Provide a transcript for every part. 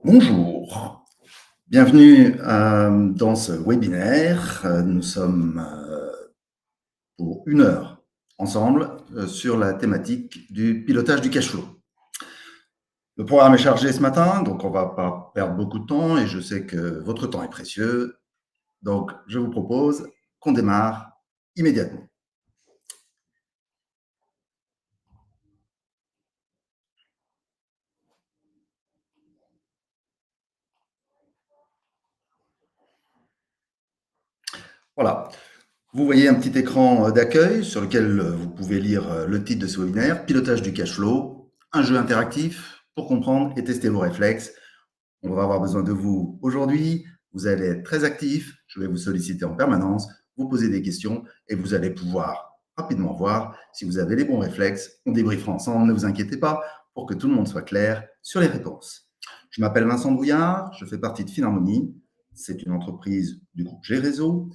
Bonjour, bienvenue dans ce webinaire. Nous sommes pour 1 heure ensemble sur la thématique du pilotage du cash flow. Le programme est chargé ce matin, donc on ne va pas perdre beaucoup de temps et je sais que votre temps est précieux. Donc, je vous propose qu'on démarre immédiatement. Voilà. Vous voyez un petit écran d'accueil sur lequel vous pouvez lire le titre de ce webinaire, Pilotage du cash flow, un jeu interactif pour comprendre et tester vos réflexes. On va avoir besoin de vous aujourd'hui. Vous allez être très actifs. Je vais vous solliciter en permanence, vous poser des questions et vous allez pouvoir rapidement voir si vous avez les bons réflexes. On débriefera ensemble, ne vous inquiétez pas, pour que tout le monde soit clair sur les réponses. Je m'appelle Vincent Brouillard, je fais partie de Finharmonie. C'est une entreprise du groupe G-Réseau.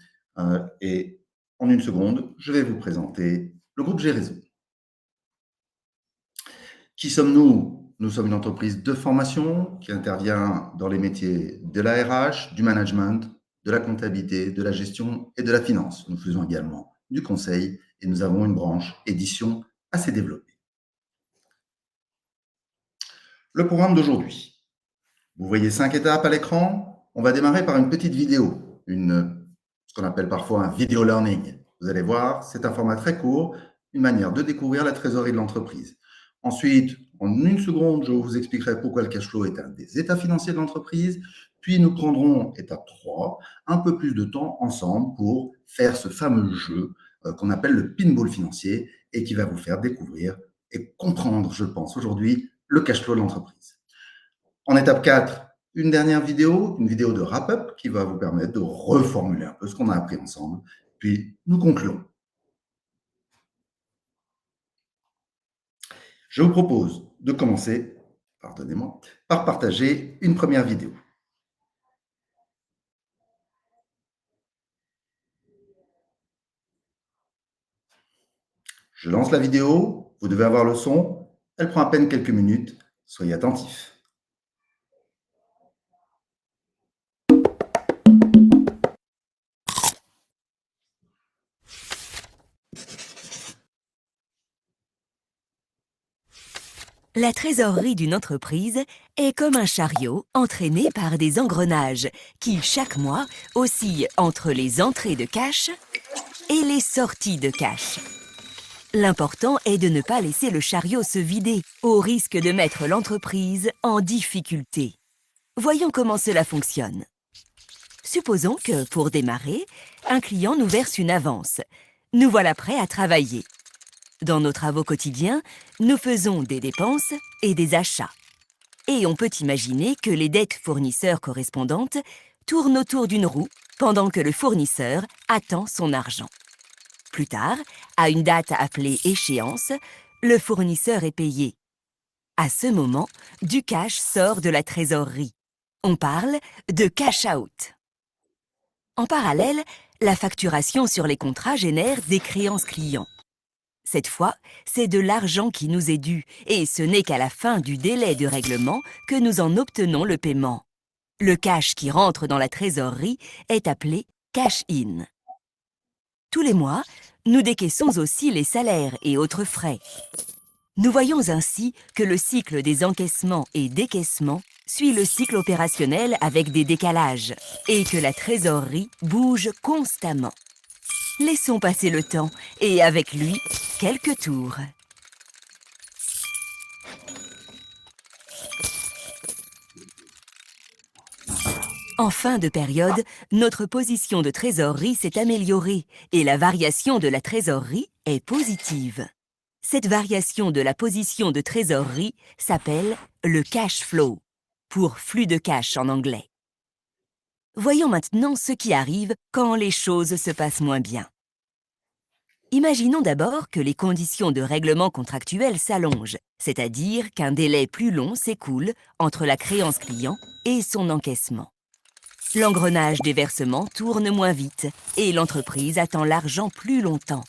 Et en une seconde, je vais vous présenter le groupe G-Réseau. Qui sommes-nous? Nous sommes une entreprise de formation qui intervient dans les métiers de la RH, du management, de la comptabilité, de la gestion et de la finance. Nous faisons également du conseil et nous avons une branche édition assez développée. Le programme d'aujourd'hui. Vous voyez 5 étapes à l'écran. On va démarrer par une petite vidéo, ce qu'on appelle parfois un video learning. Vous allez voir, c'est un format très court, une manière de découvrir la trésorerie de l'entreprise. Ensuite, en une seconde, je vous expliquerai pourquoi le cash flow est un des états financiers de l'entreprise. Puis, nous prendrons étape 3, un peu plus de temps ensemble pour faire ce fameux jeu qu'on appelle le pinball financier et qui va vous faire découvrir et comprendre, je pense, aujourd'hui, le cash flow de l'entreprise. En étape 4, une dernière vidéo, une vidéo de wrap-up qui va vous permettre de reformuler un peu ce qu'on a appris ensemble. Puis, nous concluons. Je vous propose de commencer, pardonnez-moi, par partager une première vidéo. Je lance la vidéo, vous devez avoir le son, elle prend à peine quelques minutes, soyez attentifs. La trésorerie d'une entreprise est comme un chariot entraîné par des engrenages qui, chaque mois, oscillent entre les entrées de cash et les sorties de cash. L'important est de ne pas laisser le chariot se vider, au risque de mettre l'entreprise en difficulté. Voyons comment cela fonctionne. Supposons que, pour démarrer, un client nous verse une avance. Nous voilà prêts à travailler. Dans nos travaux quotidiens, nous faisons des dépenses et des achats. Et on peut imaginer que les dettes fournisseurs correspondantes tournent autour d'une roue pendant que le fournisseur attend son argent. Plus tard, à une date appelée échéance, le fournisseur est payé. À ce moment, du cash sort de la trésorerie. On parle de cash out. En parallèle, la facturation sur les contrats génère des créances clients. Cette fois, c'est de l'argent qui nous est dû, et ce n'est qu'à la fin du délai de règlement que nous en obtenons le paiement. Le cash qui rentre dans la trésorerie est appelé cash-in. Tous les mois, nous décaissons aussi les salaires et autres frais. Nous voyons ainsi que le cycle des encaissements et décaissements suit le cycle opérationnel avec des décalages, et que la trésorerie bouge constamment. Laissons passer le temps, et avec lui, quelques tours. En fin de période, notre position de trésorerie s'est améliorée et la variation de la trésorerie est positive. Cette variation de la position de trésorerie s'appelle le cash flow, pour flux de cash en anglais. Voyons maintenant ce qui arrive quand les choses se passent moins bien. Imaginons d'abord que les conditions de règlement contractuel s'allongent, c'est-à-dire qu'un délai plus long s'écoule entre la créance client et son encaissement. L'engrenage des versements tourne moins vite et l'entreprise attend l'argent plus longtemps.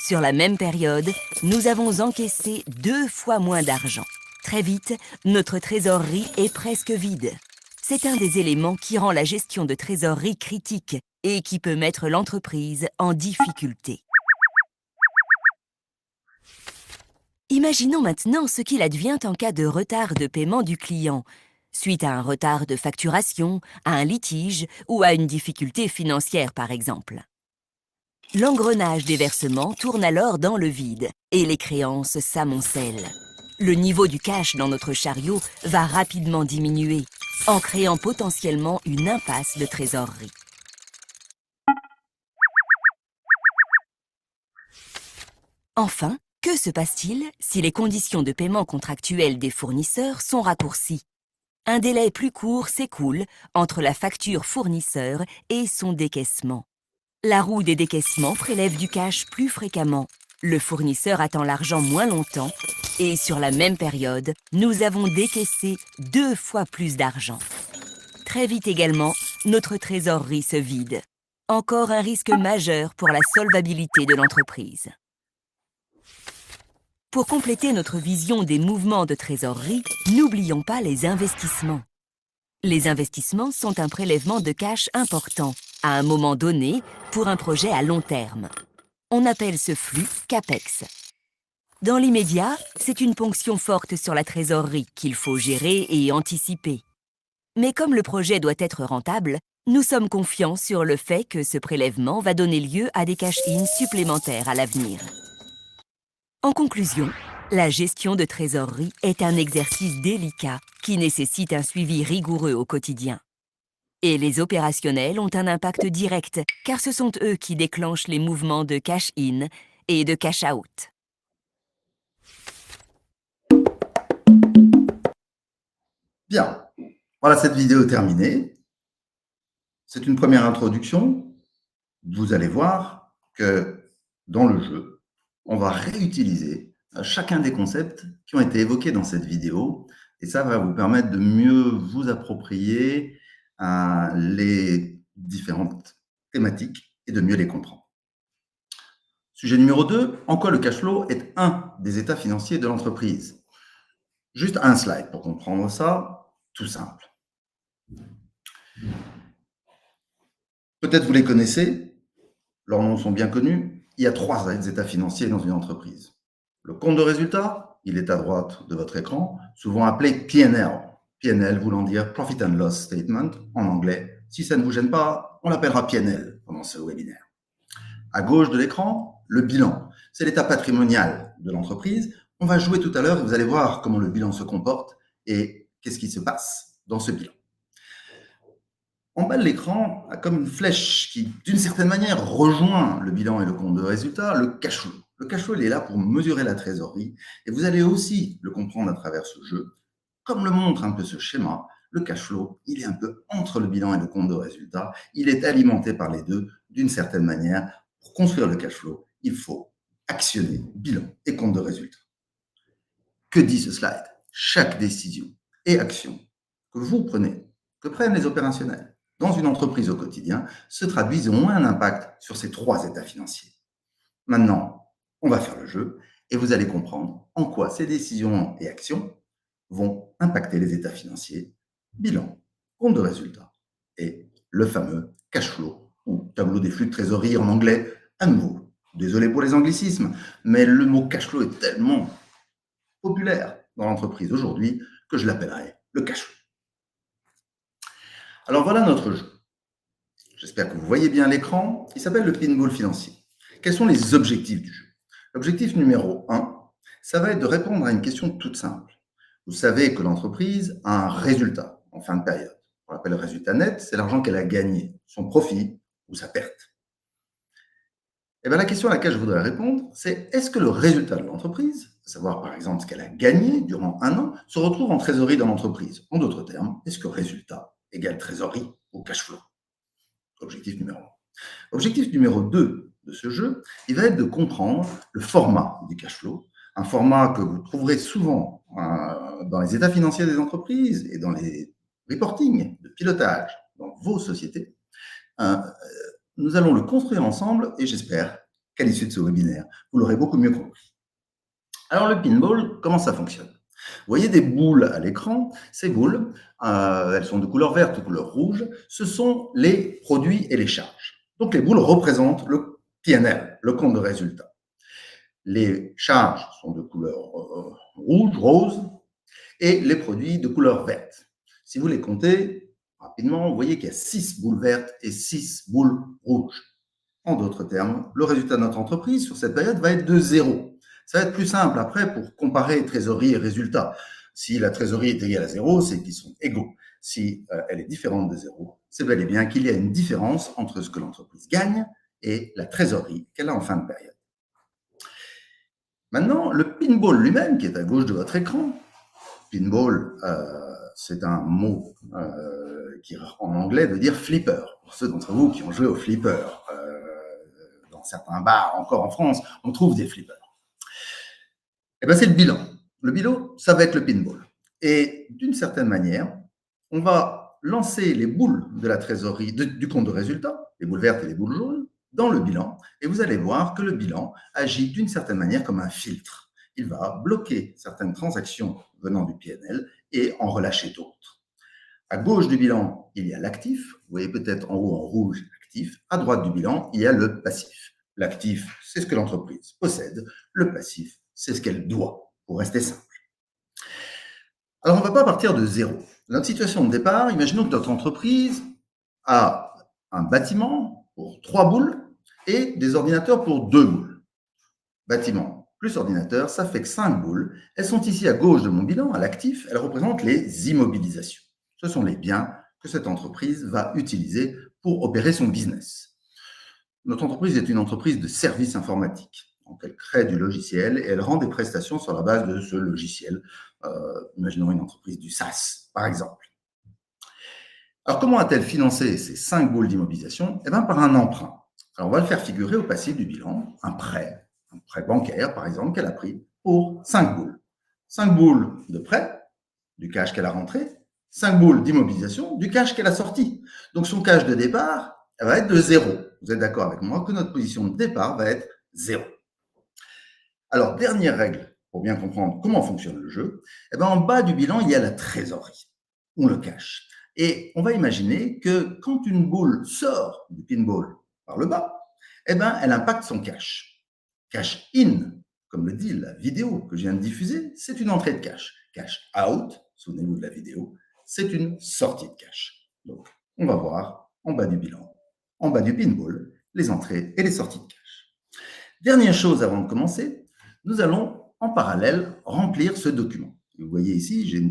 Sur la même période, nous avons encaissé 2 fois moins d'argent. Très vite, notre trésorerie est presque vide. c'est un des éléments qui rend la gestion de trésorerie critique et qui peut mettre l'entreprise en difficulté. Imaginons maintenant ce qu'il advient en cas de retard de paiement du client, suite à un retard de facturation, à un litige ou à une difficulté financière par exemple. L'engrenage des versements tourne alors dans le vide et les créances s'amoncellent. Le niveau du cash dans notre chariot va rapidement diminuer, en créant potentiellement une impasse de trésorerie. Enfin, que se passe-t-il si les conditions de paiement contractuelles des fournisseurs sont raccourcies? Un délai plus court s'écoule entre la facture fournisseur et son décaissement. La roue des décaissements prélève du cash plus fréquemment. Le fournisseur attend l'argent moins longtemps et sur la même période, nous avons décaissé 2 fois plus d'argent. Très vite également, notre trésorerie se vide. Encore un risque majeur pour la solvabilité de l'entreprise. Pour compléter notre vision des mouvements de trésorerie, n'oublions pas les investissements. Les investissements sont un prélèvement de cash important, à un moment donné, pour un projet à long terme. On appelle ce flux CAPEX. Dans l'immédiat, c'est une ponction forte sur la trésorerie qu'il faut gérer et anticiper. Mais comme le projet doit être rentable, nous sommes confiants sur le fait que ce prélèvement va donner lieu à des cash-in supplémentaires à l'avenir. En conclusion, la gestion de trésorerie est un exercice délicat qui nécessite un suivi rigoureux au quotidien. Et les opérationnels ont un impact direct, car ce sont eux qui déclenchent les mouvements de cash-in et de cash-out. Bien, voilà cette vidéo terminée. C'est une première introduction. Vous allez voir que dans le jeu, on va réutiliser chacun des concepts qui ont été évoqués dans cette vidéo et ça va vous permettre de mieux vous approprier les différentes thématiques et de mieux les comprendre. Sujet numéro 2, en quoi le cash flow est un des états financiers de l'entreprise? Juste un slide pour comprendre ça, tout simple. Peut-être vous les connaissez, leurs noms sont bien connus. Il y a 3 états financiers dans une entreprise. Le compte de résultat, il est à droite de votre écran, souvent appelé P&L. P&L voulant dire Profit and Loss Statement en anglais. Si ça ne vous gêne pas, on l'appellera P&L pendant ce webinaire. À gauche de l'écran, le bilan. C'est l'état patrimonial de l'entreprise. On va jouer tout à l'heure et vous allez voir comment le bilan se comporte et qu'est-ce qui se passe dans ce bilan. En bas de l'écran, comme une flèche qui, d'une certaine manière, rejoint le bilan et le compte de résultat, le cash flow. Le cash flow, il est là pour mesurer la trésorerie et vous allez aussi le comprendre à travers ce jeu. Comme le montre un peu ce schéma, le cash flow, il est un peu entre le bilan et le compte de résultat. Il est alimenté par les deux d'une certaine manière. Pour construire le cash flow, il faut actionner bilan et compte de résultat. Que dit ce slide? Chaque décision et action que vous prenez, que prennent les opérationnels dans une entreprise au quotidien, se traduisent ont un impact sur ces 3 états financiers. Maintenant, on va faire le jeu et vous allez comprendre en quoi ces décisions et actions vont impacter les états financiers, bilan, compte de résultat et le fameux cash flow ou tableau des flux de trésorerie en anglais à nouveau. Désolé pour les anglicismes, mais le mot cash flow est tellement populaire dans l'entreprise aujourd'hui que je l'appellerai le cash flow. Alors voilà notre jeu. J'espère que vous voyez bien l'écran. Il s'appelle le pinball financier. Quels sont les objectifs du jeu? L'objectif numéro 1, ça va être de répondre à une question toute simple. Vous savez que l'entreprise a un résultat en fin de période. On l'appelle le résultat net, c'est l'argent qu'elle a gagné, son profit ou sa perte. Et bien, la question à laquelle je voudrais répondre, c'est est-ce que le résultat de l'entreprise, à savoir par exemple ce qu'elle a gagné durant un an, se retrouve en trésorerie dans l'entreprise? En d'autres termes, est-ce que résultat égale trésorerie ou cash flow? Objectif numéro 1. Objectif numéro 2 de ce jeu, il va être de comprendre le format du cash flow, un format que vous trouverez souvent dans les états financiers des entreprises et dans les reportings de pilotage dans vos sociétés. Nous allons le construire ensemble et j'espère qu'à l'issue de ce webinaire, vous l'aurez beaucoup mieux compris. Alors le pinball, comment ça fonctionne? Vous voyez des boules à l'écran. Ces boules, elles sont de couleur verte ou de couleur rouge. Ce sont les produits et les charges. Donc, les boules représentent le PNL, le compte de résultat. Les charges sont de couleur rouge, rose, et les produits de couleur verte. Si vous les comptez rapidement, vous voyez qu'il y a 6 boules vertes et 6 boules rouges. En d'autres termes, le résultat de notre entreprise sur cette période va être de 0. Ça va être plus simple après pour comparer trésorerie et résultat. Si la trésorerie est égale à 0, c'est qu'ils sont égaux. Si elle est différente de 0, c'est bel et bien qu'il y a une différence entre ce que l'entreprise gagne et la trésorerie qu'elle a en fin de période. Maintenant, le pinball lui-même, qui est à gauche de votre écran, pinball, c'est un mot qui en anglais veut dire flipper. Pour ceux d'entre vous qui ont joué au flipper, dans certains bars, encore en France, on trouve des flippers. Et bien, c'est le bilan. Le bilan, ça va être le pinball. Et d'une certaine manière, on va lancer les boules de la trésorerie, du compte de résultat, les boules vertes et les boules jaunes, dans le bilan. Et vous allez voir que le bilan agit d'une certaine manière comme un filtre. Il va bloquer certaines transactions venant du PNL et en relâcher d'autres. À gauche du bilan, il y a l'actif. Vous voyez peut-être en haut en rouge l'actif. À droite du bilan, il y a le passif. L'actif, c'est ce que l'entreprise possède. Le passif, c'est ce qu'elle doit, pour rester simple. Alors, on ne va pas partir de zéro. Notre situation de départ, imaginons que notre entreprise a un bâtiment pour 3 boules et des ordinateurs pour 2 boules. Bâtiment plus ordinateur, ça fait que 5 boules. Elles sont ici à gauche de mon bilan, à l'actif. Elles représentent les immobilisations. Ce sont les biens que cette entreprise va utiliser pour opérer son business. Notre entreprise est une entreprise de services informatiques. Donc, elle crée du logiciel et elle rend des prestations sur la base de ce logiciel. Imaginons une entreprise du SaaS, par exemple. Alors, comment a-t-elle financé ces 5 boules d'immobilisation? Eh bien, par un emprunt. Alors, on va le faire figurer au passif du bilan, un prêt bancaire, par exemple, qu'elle a pris pour 5 boules. 5 boules de prêt, du cash qu'elle a rentré, 5 boules d'immobilisation, du cash qu'elle a sorti. Donc, son cash de départ, elle va être de 0. Vous êtes d'accord avec moi que notre position de départ va être 0. Alors, dernière règle, pour bien comprendre comment fonctionne le jeu, eh bien, en bas du bilan, il y a la trésorerie, ou le cash. Et on va imaginer que quand une boule sort du pinball par le bas, eh bien, elle impacte son cash. Cash in, comme le dit la vidéo que je viens de diffuser, c'est une entrée de cash. Cash out, souvenez-vous de la vidéo, c'est une sortie de cash. Donc, on va voir en bas du bilan, en bas du pinball, les entrées et les sorties de cash. Dernière chose avant de commencer, nous allons en parallèle remplir ce document. Vous voyez ici, j'ai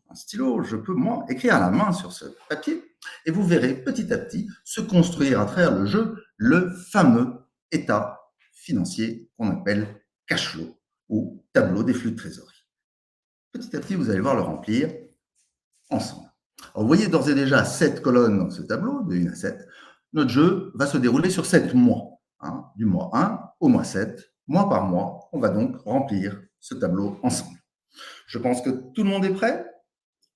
un stylo, je peux moi écrire à la main sur ce papier et vous verrez petit à petit se construire à travers le jeu le fameux état financier qu'on appelle cash flow ou tableau des flux de trésorerie. Petit à petit, vous allez voir le remplir ensemble. Alors, vous voyez d'ores et déjà 7 colonnes dans ce tableau, de 1 à 7. Notre jeu va se dérouler sur 7 mois, du mois 1 au mois 7. Mois par mois, on va donc remplir ce tableau ensemble. Je pense que tout le monde est prêt.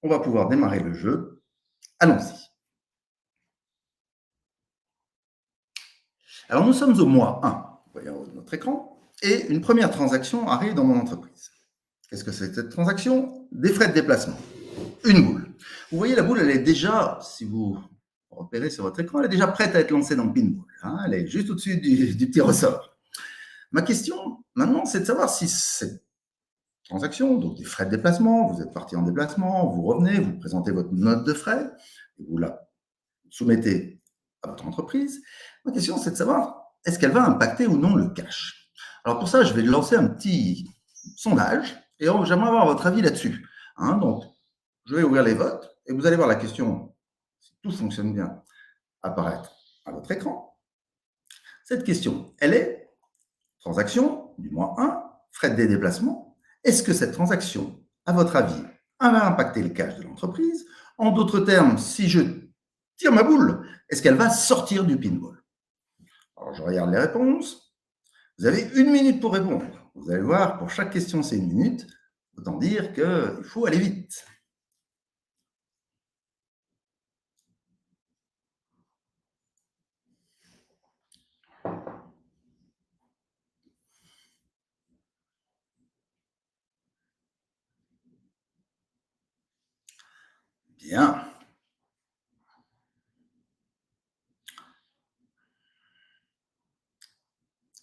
On va pouvoir démarrer le jeu. Allons-y. Alors, nous sommes au mois 1, vous voyez en haut de notre écran, et une première transaction arrive dans mon entreprise. Qu'est-ce que c'est que cette transaction? Des frais de déplacement. Une boule. Vous voyez, la boule, elle est déjà, si vous repérez sur votre écran, elle est déjà prête à être lancée dans le pinball. Elle est juste au-dessus du petit ressort. Ma question, maintenant, c'est de savoir si cette transaction, donc des frais de déplacement, vous êtes parti en déplacement, vous revenez, vous présentez votre note de frais, et vous la soumettez à votre entreprise. Ma question, c'est de savoir, est-ce qu'elle va impacter ou non le cash? Alors pour ça, je vais lancer un petit sondage, et j'aimerais avoir votre avis là-dessus. Donc, je vais ouvrir les votes, et vous allez voir la question, si tout fonctionne bien, apparaître à votre écran. Cette question, elle est transaction du mois 1, frais de déplacement. Est-ce que cette transaction, à votre avis, va impacter le cash de l'entreprise? En d'autres termes, si je tire ma boule, est-ce qu'elle va sortir du pinball? Alors, je regarde les réponses. Vous avez 1 minute pour répondre. Vous allez voir, pour chaque question, c'est 1 minute. Autant dire qu'il faut aller vite. Bien.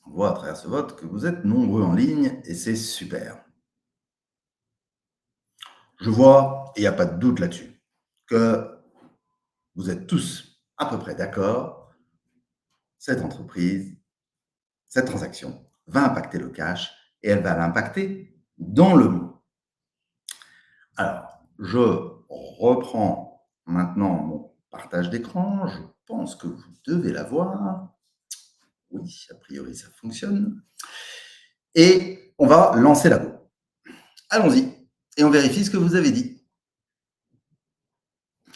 On voit à travers ce vote que vous êtes nombreux en ligne et c'est super. Je vois, et il n'y a pas de doute là-dessus, que vous êtes tous à peu près d'accord, cette entreprise, cette transaction va impacter le cash et elle va l'impacter dans le mois. Alors, je reprends maintenant mon partage d'écran. Je pense que vous devez l'avoir. Oui, a priori, ça fonctionne. Et on va lancer la go. Allons-y. Et on vérifie ce que vous avez dit.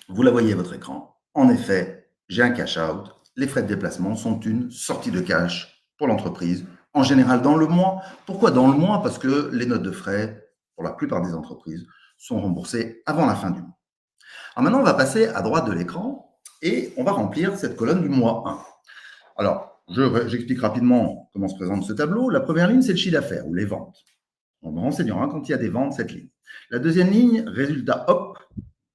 Vous la voyez à votre écran. En effet, j'ai un cash out. Les frais de déplacement sont une sortie de cash pour l'entreprise, en général dans le mois. Pourquoi dans le mois? Parce que les notes de frais, pour la plupart des entreprises, sont remboursées avant la fin du mois. Alors maintenant, on va passer à droite de l'écran et on va remplir cette colonne du mois 1. Alors, j'explique rapidement comment se présente ce tableau. La première ligne, c'est le chiffre d'affaires ou les ventes. On me renseignera quand il y a des ventes, cette ligne. La deuxième ligne, résultat, hop,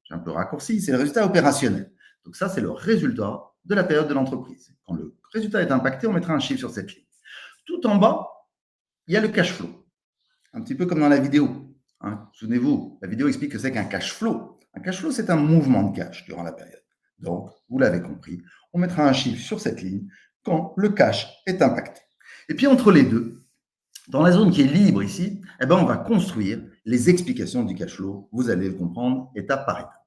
j'ai un peu raccourci, c'est le résultat opérationnel. Donc ça, c'est le résultat de la période de l'entreprise. Quand le résultat est impacté, on mettra un chiffre sur cette ligne. Tout en bas, il y a le cash flow. Un petit peu comme dans la vidéo. Hein. Souvenez-vous, la vidéo explique que c'est qu'un cash flow. Un cash flow, c'est un mouvement de cash durant la période. Donc, vous l'avez compris, on mettra un chiffre sur cette ligne quand le cash est impacté. Et puis, entre les deux, dans la zone qui est libre ici, eh ben, on va construire les explications du cash flow. Vous allez le comprendre étape par étape.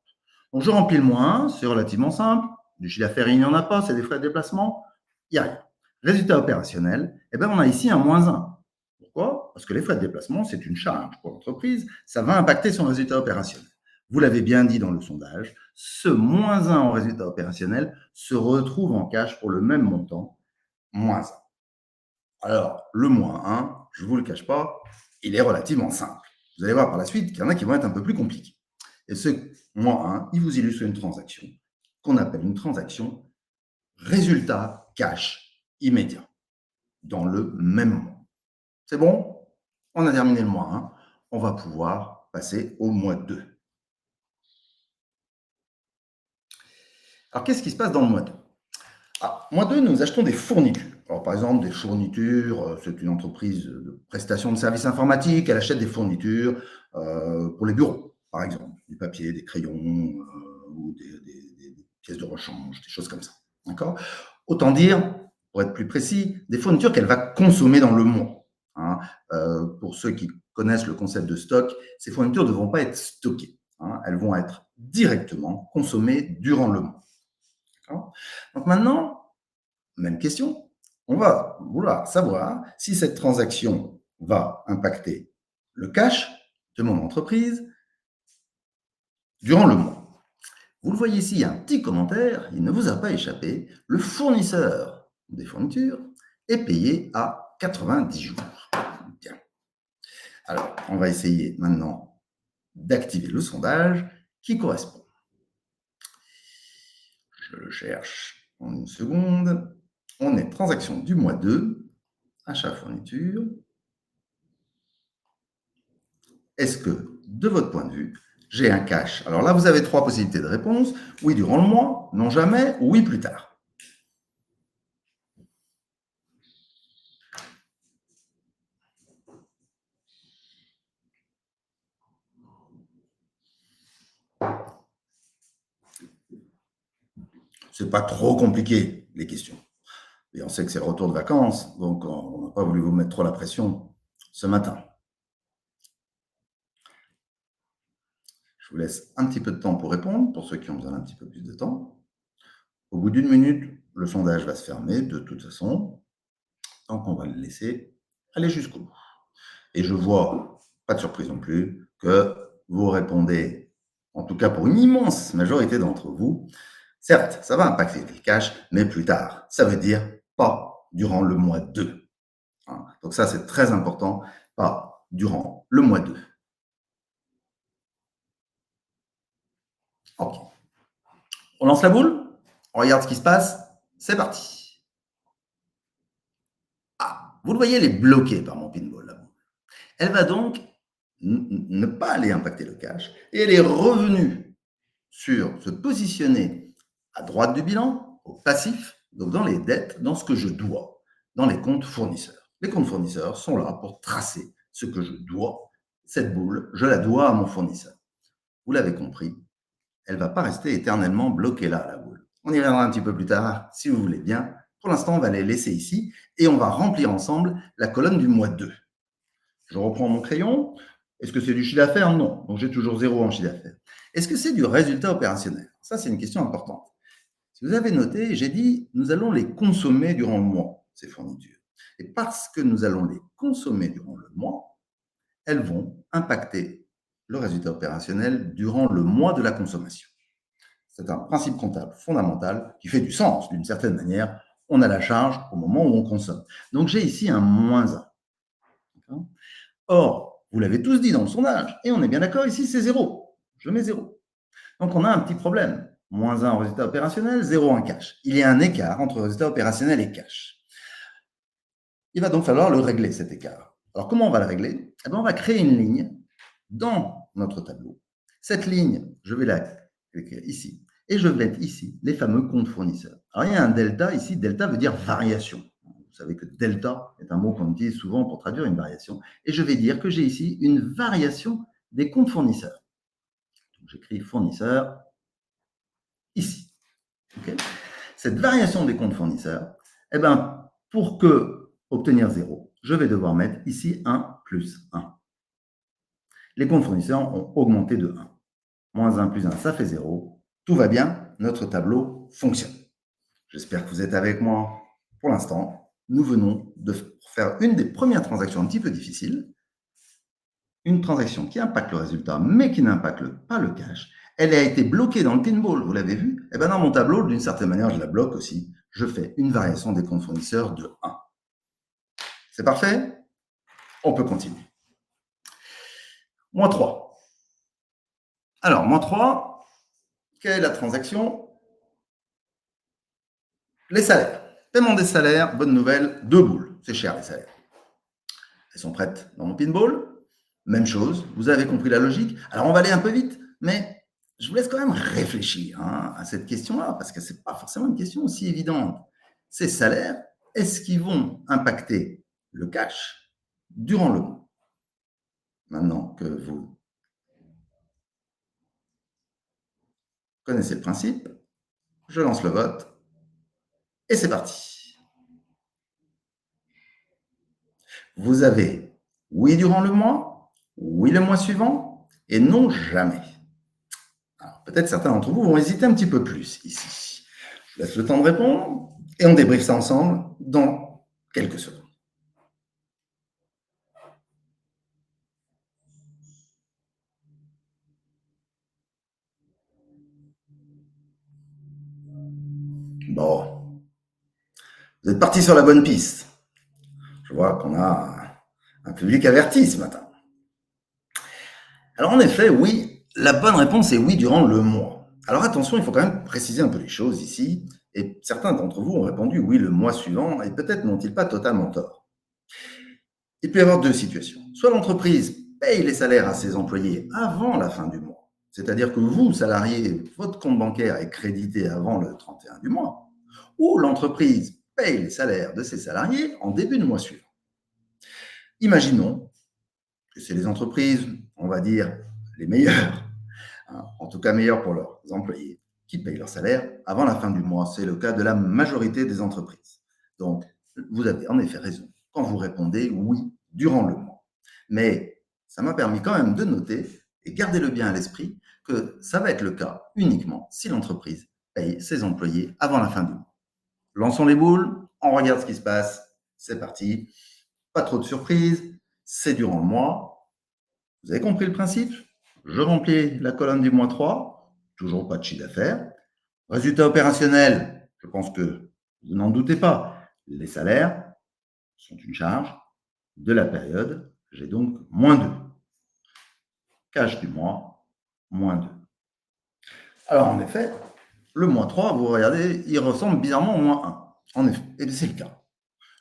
Donc, je remplis le moins 1, c'est relativement simple. Du chiffre d'affaires, il n'y en a pas, c'est des frais de déplacement, il n'y a rien. Résultat opérationnel, eh ben, on a ici un moins 1. Pourquoi? Parce que les frais de déplacement, c'est une charge pour l'entreprise, ça va impacter son résultat opérationnel. Vous l'avez bien dit dans le sondage, ce moins 1 en résultat opérationnel se retrouve en cash pour le même montant, moins 1. Alors, le moins 1, je ne vous le cache pas, il est relativement simple. Vous allez voir par la suite qu'il y en a qui vont être un peu plus compliqués. Et ce moins 1, il vous illustre une transaction qu'on appelle une transaction résultat cash immédiat dans le même mois. C'est bon? On a terminé le mois 1. On va pouvoir passer au mois 2. Alors, qu'est-ce qui se passe dans le mois 2? Mois 2, nous achetons des fournitures. Alors, par exemple, des fournitures, c'est une entreprise de prestation de services informatiques. Elle achète des fournitures pour les bureaux, par exemple, du papier, des crayons ou des pièces de rechange, des choses comme ça. D'accord? Autant dire, pour être plus précis, des fournitures qu'elle va consommer dans le mois. Hein. Pour ceux qui connaissent le concept de stock, ces fournitures ne devront pas être stockées. Hein. Elles vont être directement consommées durant le mois. Donc maintenant, même question, on va vouloir savoir si cette transaction va impacter le cash de mon entreprise durant le mois. Vous le voyez ici, il y a un petit commentaire, il ne vous a pas échappé, le fournisseur des fournitures est payé à 90 jours. Bien. Alors, on va essayer maintenant d'activer le sondage qui correspond. Je le cherche en une seconde. On est transaction du mois 2, achat fourniture. Est-ce que, de votre point de vue, j'ai un cash? Alors là, vous avez 3 possibilités de réponse. Oui, durant le mois, non jamais, ou oui, plus tard. C'est pas trop compliqué, les questions. Et on sait que c'est le retour de vacances, donc on n'a pas voulu vous mettre trop la pression ce matin. Je vous laisse un petit peu de temps pour répondre, pour ceux qui ont besoin d'un petit peu plus de temps. Au bout d'1 minute, le sondage va se fermer de toute façon, donc on va le laisser aller jusqu'au bout. Et je vois, pas de surprise non plus, que vous répondez, en tout cas pour une immense majorité d'entre vous, certes, ça va impacter le cash, mais plus tard. Ça veut dire pas durant le mois 2. Hein. Donc ça, c'est très important, pas durant le mois 2. Ok. On lance la boule, on regarde ce qui se passe, c'est parti. Vous le voyez, elle est bloquée par mon pinball, la boule. Elle va donc ne pas aller impacter le cash, et elle est revenue se positionner à droite du bilan, au passif, donc dans les dettes, dans ce que je dois, dans les comptes fournisseurs. Les comptes fournisseurs sont là pour tracer ce que je dois. Cette boule, je la dois à mon fournisseur. Vous l'avez compris, elle ne va pas rester éternellement bloquée là, la boule. On y reviendra un petit peu plus tard, si vous voulez bien. Pour l'instant, on va les laisser ici et on va remplir ensemble la colonne du mois 2. Je reprends mon crayon. Est-ce que c'est du chiffre d'affaires? Non. Donc, j'ai toujours 0 en chiffre d'affaires. Est-ce que c'est du résultat opérationnel? Ça, c'est une question importante. Si vous avez noté, j'ai dit, nous allons les consommer durant le mois, ces fournitures. Et parce que nous allons les consommer durant le mois, elles vont impacter le résultat opérationnel durant le mois de la consommation. C'est un principe comptable fondamental qui fait du sens d'une certaine manière. On a la charge au moment où on consomme. Donc, j'ai ici un moins 1. Or, vous l'avez tous dit dans le sondage, et on est bien d'accord, ici, c'est 0. Je mets 0. Donc, on a un petit problème. Moins 1 en résultat opérationnel, 0 en cash. Il y a un écart entre résultat opérationnel et cash. Il va donc falloir le régler, cet écart. Alors, comment on va le régler? Eh bien, on va créer une ligne dans notre tableau. Cette ligne, je vais l'écrire ici. Et je vais mettre ici les fameux comptes fournisseurs. Alors, il y a un delta ici. Delta veut dire variation. Vous savez que delta est un mot qu'on utilise souvent pour traduire une variation. Et je vais dire que j'ai ici une variation des comptes fournisseurs. J'écris fournisseur ici. Okay. Cette variation des comptes fournisseurs, eh ben, pour obtenir 0, je vais devoir mettre ici 1 plus 1. Les comptes fournisseurs ont augmenté de 1. Moins 1 plus 1, ça fait 0. Tout va bien, notre tableau fonctionne. J'espère que vous êtes avec moi pour l'instant. Nous venons de faire une des premières transactions un petit peu difficiles. Une transaction qui impacte le résultat, mais qui n'impacte pas le cash. Elle a été bloquée dans le pinball, vous l'avez vu? Et bien dans mon tableau, d'une certaine manière, je la bloque aussi. Je fais une variation des comptes fournisseurs de 1. C'est parfait? On peut continuer. Moins 3. Alors, moins 3, quelle est la transaction? Les salaires. Paiement des salaires, bonne nouvelle, 2 boules. C'est cher les salaires. Elles sont prêtes dans mon pinball. Même chose, vous avez compris la logique. Alors, on va aller un peu vite, mais je vous laisse quand même réfléchir à cette question-là, parce que ce n'est pas forcément une question aussi évidente. Ces salaires, est-ce qu'ils vont impacter le cash durant le mois? Maintenant que vous connaissez le principe, je lance le vote et c'est parti. Vous avez oui durant le mois, oui le mois suivant et non jamais. Alors, peut-être certains d'entre vous vont hésiter un petit peu plus ici. Je laisse le temps de répondre et on débriefe ça ensemble dans quelques secondes. Bon, vous êtes parti sur la bonne piste. Je vois qu'on a un public averti ce matin. Alors en effet, oui, la bonne réponse est oui durant le mois. Alors attention, il faut quand même préciser un peu les choses ici. Et certains d'entre vous ont répondu oui le mois suivant, et peut-être n'ont-ils pas totalement tort. Il peut y avoir deux situations. Soit l'entreprise paye les salaires à ses employés avant la fin du mois, c'est-à-dire que vous, salarié, votre compte bancaire est crédité avant le 31 du mois, ou l'entreprise paye les salaires de ses salariés en début de mois suivant. Imaginons que c'est les entreprises, on va dire, les meilleures, en tout cas meilleures pour leurs employés, qui payent leur salaire avant la fin du mois. C'est le cas de la majorité des entreprises. Donc, vous avez en effet raison quand vous répondez oui durant le mois. Mais ça m'a permis quand même de noter, et gardez-le bien à l'esprit, que ça va être le cas uniquement si l'entreprise paye ses employés avant la fin du mois. Lançons les boules, on regarde ce qui se passe, c'est parti. Pas trop de surprises, c'est durant le mois. Vous avez compris le principe? Je remplis la colonne du mois 3, toujours pas de chiffre d'affaires. Résultat opérationnel, je pense que vous n'en doutez pas, les salaires sont une charge de la période, j'ai donc moins 2. Cash du mois, moins 2. Alors en effet, le mois 3, vous regardez, il ressemble bizarrement au moins 1. En effet, et c'est le cas.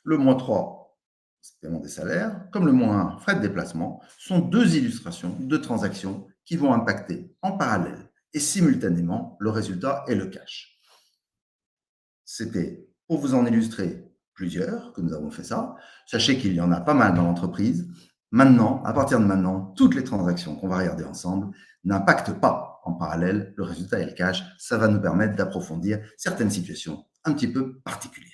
Le mois 3, c'est paiement des salaires, comme le mois 1, frais de déplacement, sont deux illustrations de transactions qui vont impacter en parallèle et simultanément le résultat et le cash. C'était pour vous en illustrer plusieurs que nous avons fait ça. Sachez qu'il y en a pas mal dans l'entreprise. Maintenant, à partir de maintenant, toutes les transactions qu'on va regarder ensemble n'impactent pas en parallèle le résultat et le cash. Ça va nous permettre d'approfondir certaines situations un petit peu particulières.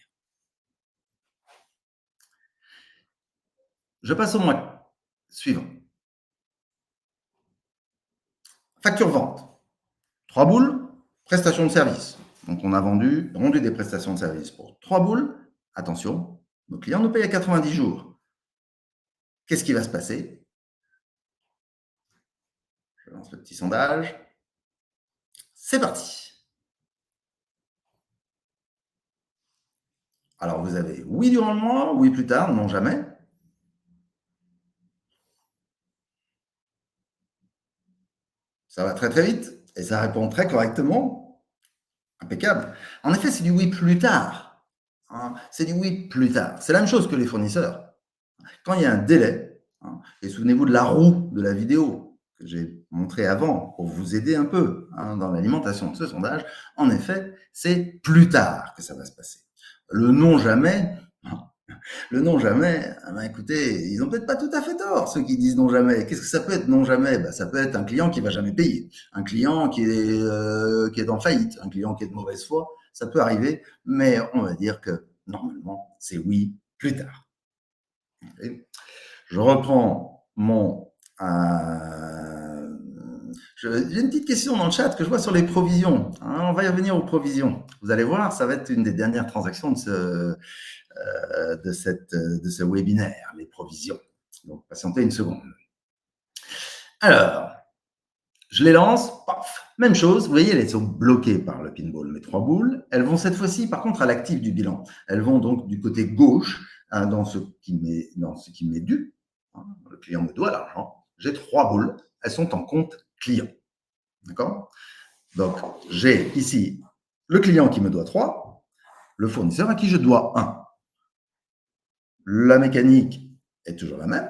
Je passe au mois suivant. Facture vente. 3 boules, prestation de service. Donc, on a rendu des prestations de service pour 3 boules. Attention, nos clients nous payent à 90 jours. Qu'est-ce qui va se passer? Je lance le petit sondage. C'est parti. Alors, vous avez oui durant le mois, oui plus tard, non jamais. Ça va très très vite et ça répond très correctement. Impeccable. En effet, c'est du oui plus tard. Hein, c'est du oui plus tard. C'est la même chose que les fournisseurs. Quand il y a un délai, hein, et souvenez-vous de la roue de la vidéo que j'ai montré avant pour vous aider un peu hein, dans l'alimentation de ce sondage, en effet, c'est plus tard que ça va se passer. Le non jamais, écoutez, ils n'ont peut-être pas tout à fait tort, ceux qui disent non jamais. Qu'est-ce que ça peut être non jamais? Ça peut être un client qui va jamais payer, un client qui est en faillite, un client qui est de mauvaise foi, ça peut arriver, mais on va dire que normalement, c'est oui plus tard. Okay. Je reprends mon... j'ai une petite question dans le chat que je vois sur les provisions. Hein, on va y revenir aux provisions. Vous allez voir, ça va être une des dernières transactions de ce webinaire, les provisions. Donc, patientez une seconde. Alors, je les lance, paf, même chose. Vous voyez, elles sont bloquées par le pinball, mes 3 boules. Elles vont cette fois-ci, par contre, à l'actif du bilan. Elles vont donc du côté gauche, hein, dans ce qui m'est dû. Hein, le client me doit l'argent. J'ai 3 boules. Elles sont en compte client. D'accord? Donc, j'ai ici le client qui me doit 3, le fournisseur à qui je dois 1. La mécanique est toujours la même.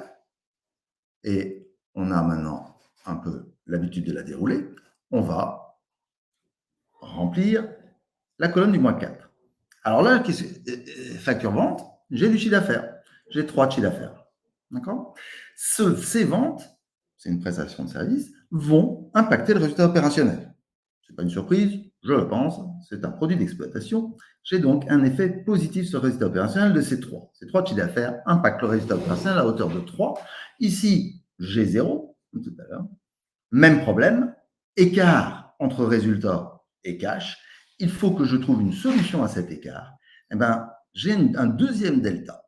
Et on a maintenant un peu l'habitude de la dérouler. On va remplir la colonne du mois 4. Alors là, facture vente, j'ai du chiffre d'affaires. J'ai 3 de chiffre d'affaires. D'accord? Ces ventes, c'est une prestation de service, vont impacter le résultat opérationnel. Ce n'est pas une surprise, je le pense, c'est un produit d'exploitation. J'ai donc un effet positif sur le résultat opérationnel de ces 3. Ces 3 de chiffre d'affaires impactent le résultat opérationnel à hauteur de 3. Ici, j'ai 0, comme tout à l'heure. Même problème, écart entre résultat et cash. Il faut que je trouve une solution à cet écart. Eh bien, j'ai un deuxième delta.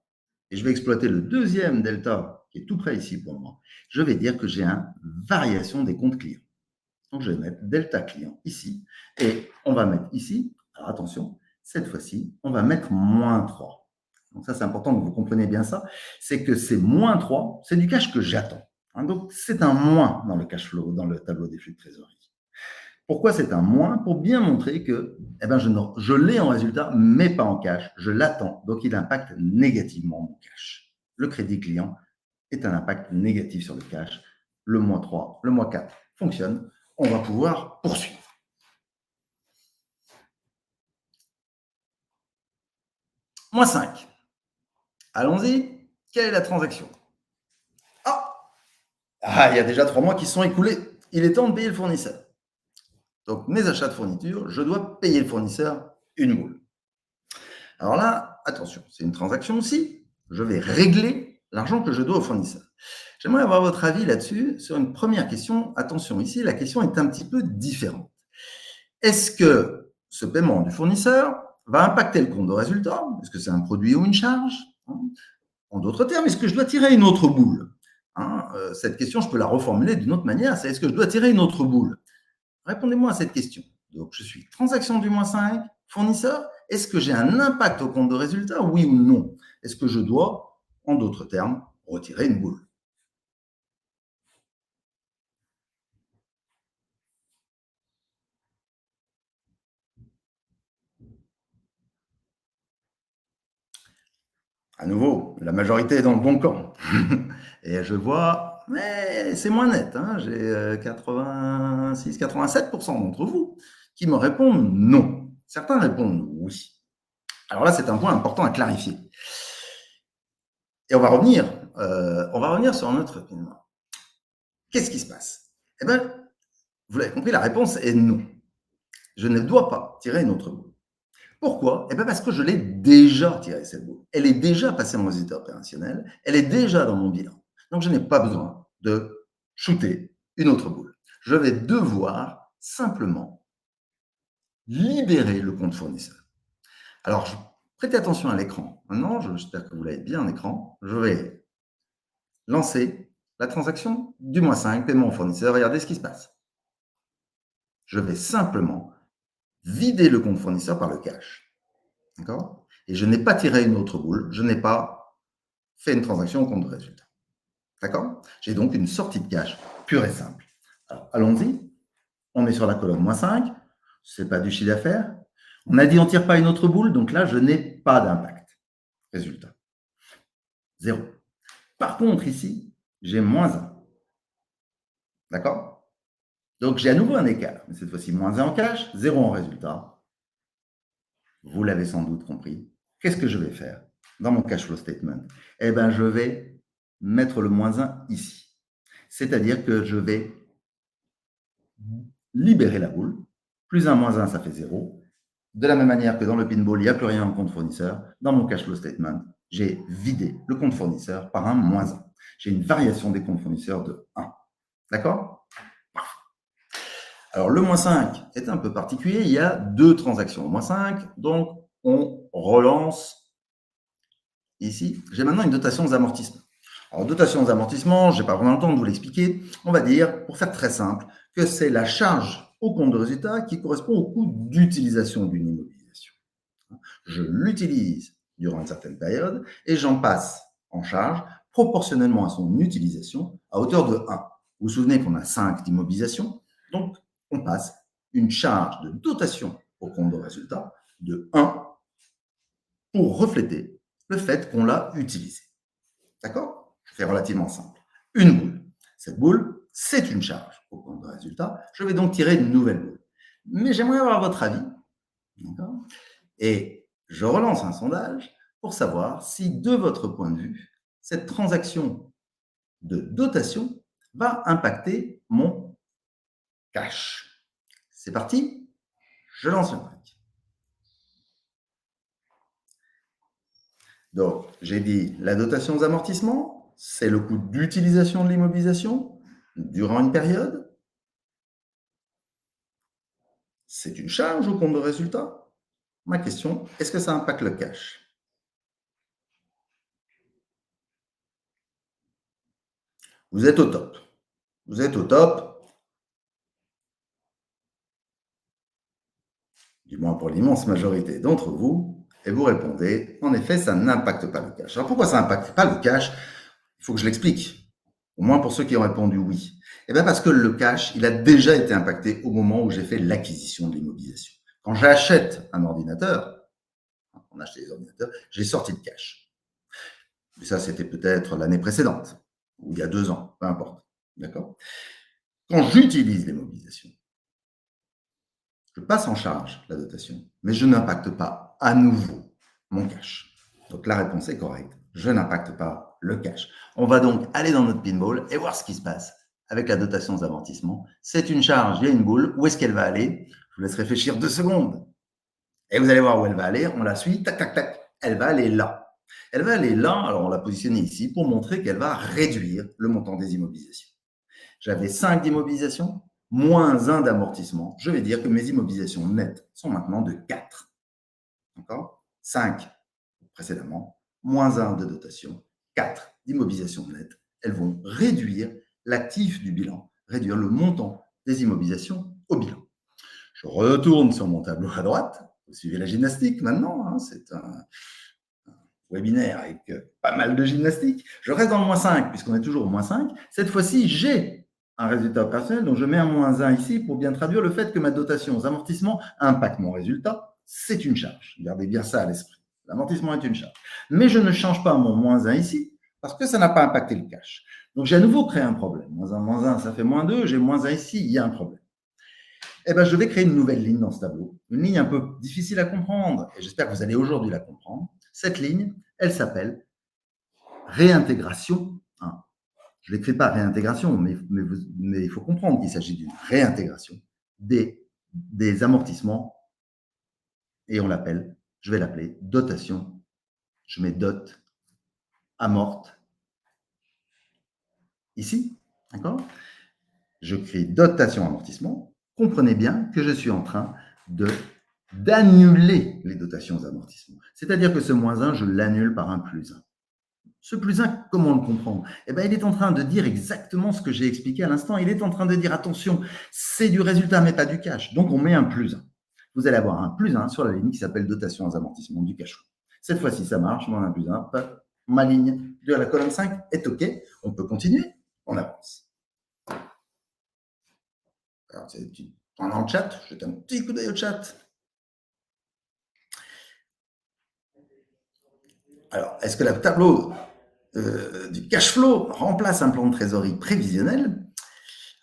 Et je vais exploiter le deuxième delta qui est tout près ici pour moi. Je vais dire que j'ai une variation des comptes clients. Donc, je vais mettre delta client ici. Et on va mettre ici, alors attention, cette fois-ci, on va mettre moins 3. Donc ça, c'est important que vous compreniez bien ça. C'est que c'est moins 3, c'est du cash que j'attends. Donc, c'est un moins dans le cash flow, dans le tableau des flux de trésorerie. Pourquoi c'est un moins? Pour bien montrer que je l'ai en résultat, mais pas en cash. Je l'attends, donc il impacte négativement mon cash. Le crédit client est un impact négatif sur le cash. Le mois 3, le mois 4 fonctionne. On va pouvoir poursuivre. Mois 5. Allons-y. Quelle est la transaction? Il y a déjà 3 mois qui se sont écoulés. Il est temps de payer le fournisseur. Donc, mes achats de fourniture, je dois payer le fournisseur une boule. Alors là, attention, c'est une transaction aussi. Je vais régler l'argent que je dois au fournisseur. J'aimerais avoir votre avis là-dessus sur une première question. Attention, ici, la question est un petit peu différente. Est-ce que ce paiement du fournisseur va impacter le compte de résultat? Est-ce que c'est un produit ou une charge? En d'autres termes, est-ce que je dois tirer une autre boule? Cette question, je peux la reformuler d'une autre manière. C'est est-ce que je dois tirer une autre boule? Répondez-moi à cette question. Donc, je suis transaction du mois 5, fournisseur. Est-ce que j'ai un impact au compte de résultat, oui ou non? Est-ce que je dois, en d'autres termes, retirer une boule? À nouveau, la majorité est dans le bon camp. Et je vois mais c'est moins net. Hein. J'ai 86-87% d'entre vous qui me répondent non. Certains répondent oui. Alors là, c'est un point important à clarifier. Et on va revenir sur notre film. Qu'est-ce qui se passe? Eh bien, vous l'avez compris, la réponse est non. Je ne dois pas tirer une autre boule. Pourquoi? Eh bien parce que je l'ai déjà tiré, cette boule. Elle est déjà passée en résultat opérationnel, elle est déjà dans mon bilan. Donc, je n'ai pas besoin de shooter une autre boule. Je vais devoir simplement libérer le compte fournisseur. Alors, prêtez attention à l'écran. Maintenant, j'espère que vous l'avez bien à l'écran. Je vais lancer la transaction du -5, paiement au fournisseur. Regardez ce qui se passe. Je vais simplement vider le compte fournisseur par le cash. D'accord? Et je n'ai pas tiré une autre boule. Je n'ai pas fait une transaction au compte de résultat. D'accord? J'ai donc une sortie de cash pure et simple. Alors, allons-y. On est sur la colonne -5. Ce n'est pas du chiffre d'affaires. On a dit on ne tire pas une autre boule. Donc là, je n'ai pas d'impact. Résultat. 0. Par contre, ici, j'ai -1. D'accord? Donc, j'ai à nouveau un écart. Mais cette fois-ci, -1 en cash, 0 en résultat. Vous l'avez sans doute compris. Qu'est-ce que je vais faire dans mon cash flow statement? Eh bien, je vais mettre le -1 ici. C'est-à-dire que je vais libérer la boule. +1, -1, ça fait 0. De la même manière que dans le pinball, il n'y a plus rien en compte fournisseur. Dans mon cash flow statement, j'ai vidé le compte fournisseur par un -1. J'ai une variation des comptes fournisseurs de 1. D'accord? Alors, le -5 est un peu particulier. Il y a 2 transactions au -5. Donc, on relance ici. J'ai maintenant une dotation aux amortissements. Alors, dotation aux amortissements, je n'ai pas vraiment le temps de vous l'expliquer. On va dire, pour faire très simple, que c'est la charge au compte de résultat qui correspond au coût d'utilisation d'une immobilisation. Je l'utilise durant une certaine période et j'en passe en charge proportionnellement à son utilisation à hauteur de 1. Vous vous souvenez qu'on a 5 d'immobilisation, donc on passe une charge de dotation au compte de résultat de 1 pour refléter le fait qu'on l'a utilisé. D'accord? Je fais relativement simple. Une boule. Cette boule, c'est une charge au compte de résultat. Je vais donc tirer une nouvelle boule. Mais j'aimerais avoir votre avis. D'accord? Et je relance un sondage pour savoir si, de votre point de vue, cette transaction de dotation va impacter mon cash. C'est parti, je lance le truc. Donc, j'ai dit la dotation aux amortissements, c'est le coût d'utilisation de l'immobilisation durant une période. C'est une charge au compte de résultat. Ma question, est-ce que ça impacte le cash? Vous êtes au top. Vous êtes au top. Du moins pour l'immense majorité d'entre vous, et vous répondez, en effet, ça n'impacte pas le cash. Alors pourquoi ça n'impacte pas le cash? Il faut que je l'explique, au moins pour ceux qui ont répondu oui. Eh bien parce que le cash, il a déjà été impacté au moment où j'ai fait l'acquisition de l'immobilisation. Quand j'achète un ordinateur, on achète des ordinateurs, j'ai sorti le cash. Mais ça, c'était peut-être l'année précédente, ou il y a 2 ans, peu importe. D'accord? Quand j'utilise l'immobilisation, je passe en charge la dotation, mais je n'impacte pas à nouveau mon cash. Donc la réponse est correcte, je n'impacte pas le cash. On va donc aller dans notre pinball et voir ce qui se passe avec la dotation aux amortissements. C'est une charge, il y a une boule, où est-ce qu'elle va aller? Je vous laisse réfléchir 2 secondes. Et vous allez voir où elle va aller, on la suit, tac, tac, tac, elle va aller là. Elle va aller là, alors on l'a positionnée ici pour montrer qu'elle va réduire le montant des immobilisations. J'avais 5 d'immobilisation, -1 d'amortissement. Je vais dire que mes immobilisations nettes sont maintenant de 4. D'accord? 5 précédemment, -1 de dotation, 4 d'immobilisation nette. Elles vont réduire l'actif du bilan, réduire le montant des immobilisations au bilan. Je retourne sur mon tableau à droite. Vous suivez la gymnastique maintenant, hein, c'est un webinaire avec pas mal de gymnastique. Je reste dans le -5 puisqu'on est toujours au -5. Cette fois-ci, j'ai un résultat opérationnel, donc je mets un -1 ici pour bien traduire le fait que ma dotation aux amortissements impacte mon résultat. C'est une charge. Gardez bien ça à l'esprit. L'amortissement est une charge. Mais je ne change pas mon -1 ici parce que ça n'a pas impacté le cash. Donc, j'ai à nouveau créé un problème. Moins 1, ça fait moins 2. J'ai moins 1 ici, il y a un problème. Eh bien, je vais créer une nouvelle ligne dans ce tableau. Une ligne un peu difficile à comprendre. Et j'espère que vous allez aujourd'hui la comprendre. Cette ligne, elle s'appelle réintégration 1. Je ne l'écris pas réintégration, mais il faut comprendre qu'il s'agit d'une réintégration des amortissements. Et je vais l'appeler dotation. Je mets dot amort ici, d'accord? Je crée dotation amortissement. Comprenez bien que je suis en train d'annuler les dotations aux amortissements. C'est-à-dire que ce moins 1, je l'annule par un plus 1. Ce plus 1, comment le comprendre? Eh bien, il est en train de dire exactement ce que j'ai expliqué à l'instant. Il est en train de dire, attention, c'est du résultat, mais pas du cash. Donc, on met un plus 1. Vous allez avoir un plus 1 sur la ligne qui s'appelle dotation aux amortissements du cash flow. Cette fois-ci, ça marche, on a un plus 1. Ma ligne de la colonne 5 est OK. On peut continuer. On avance. Alors, tu prends dans le chat, jette un petit coup d'œil au chat. Alors, est-ce que le tableau du cash flow remplace un plan de trésorerie prévisionnel?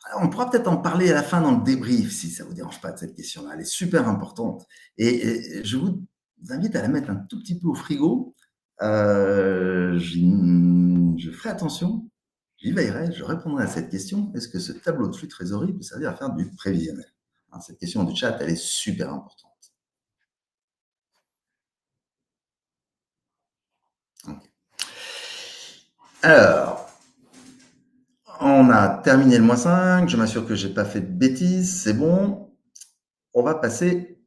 Alors, on pourra peut-être en parler à la fin dans le débrief, si ça ne vous dérange pas de cette question-là. Elle est super importante. Et je vous invite à la mettre un tout petit peu au frigo. Je ferai attention, j'y veillerai, je répondrai à cette question. Est-ce que ce tableau de flux de trésorerie peut servir à faire du prévisionnel? Cette question du chat, elle est super importante. Okay. Alors, on a terminé le moins 5. Je m'assure que je n'ai pas fait de bêtises. C'est bon. On va passer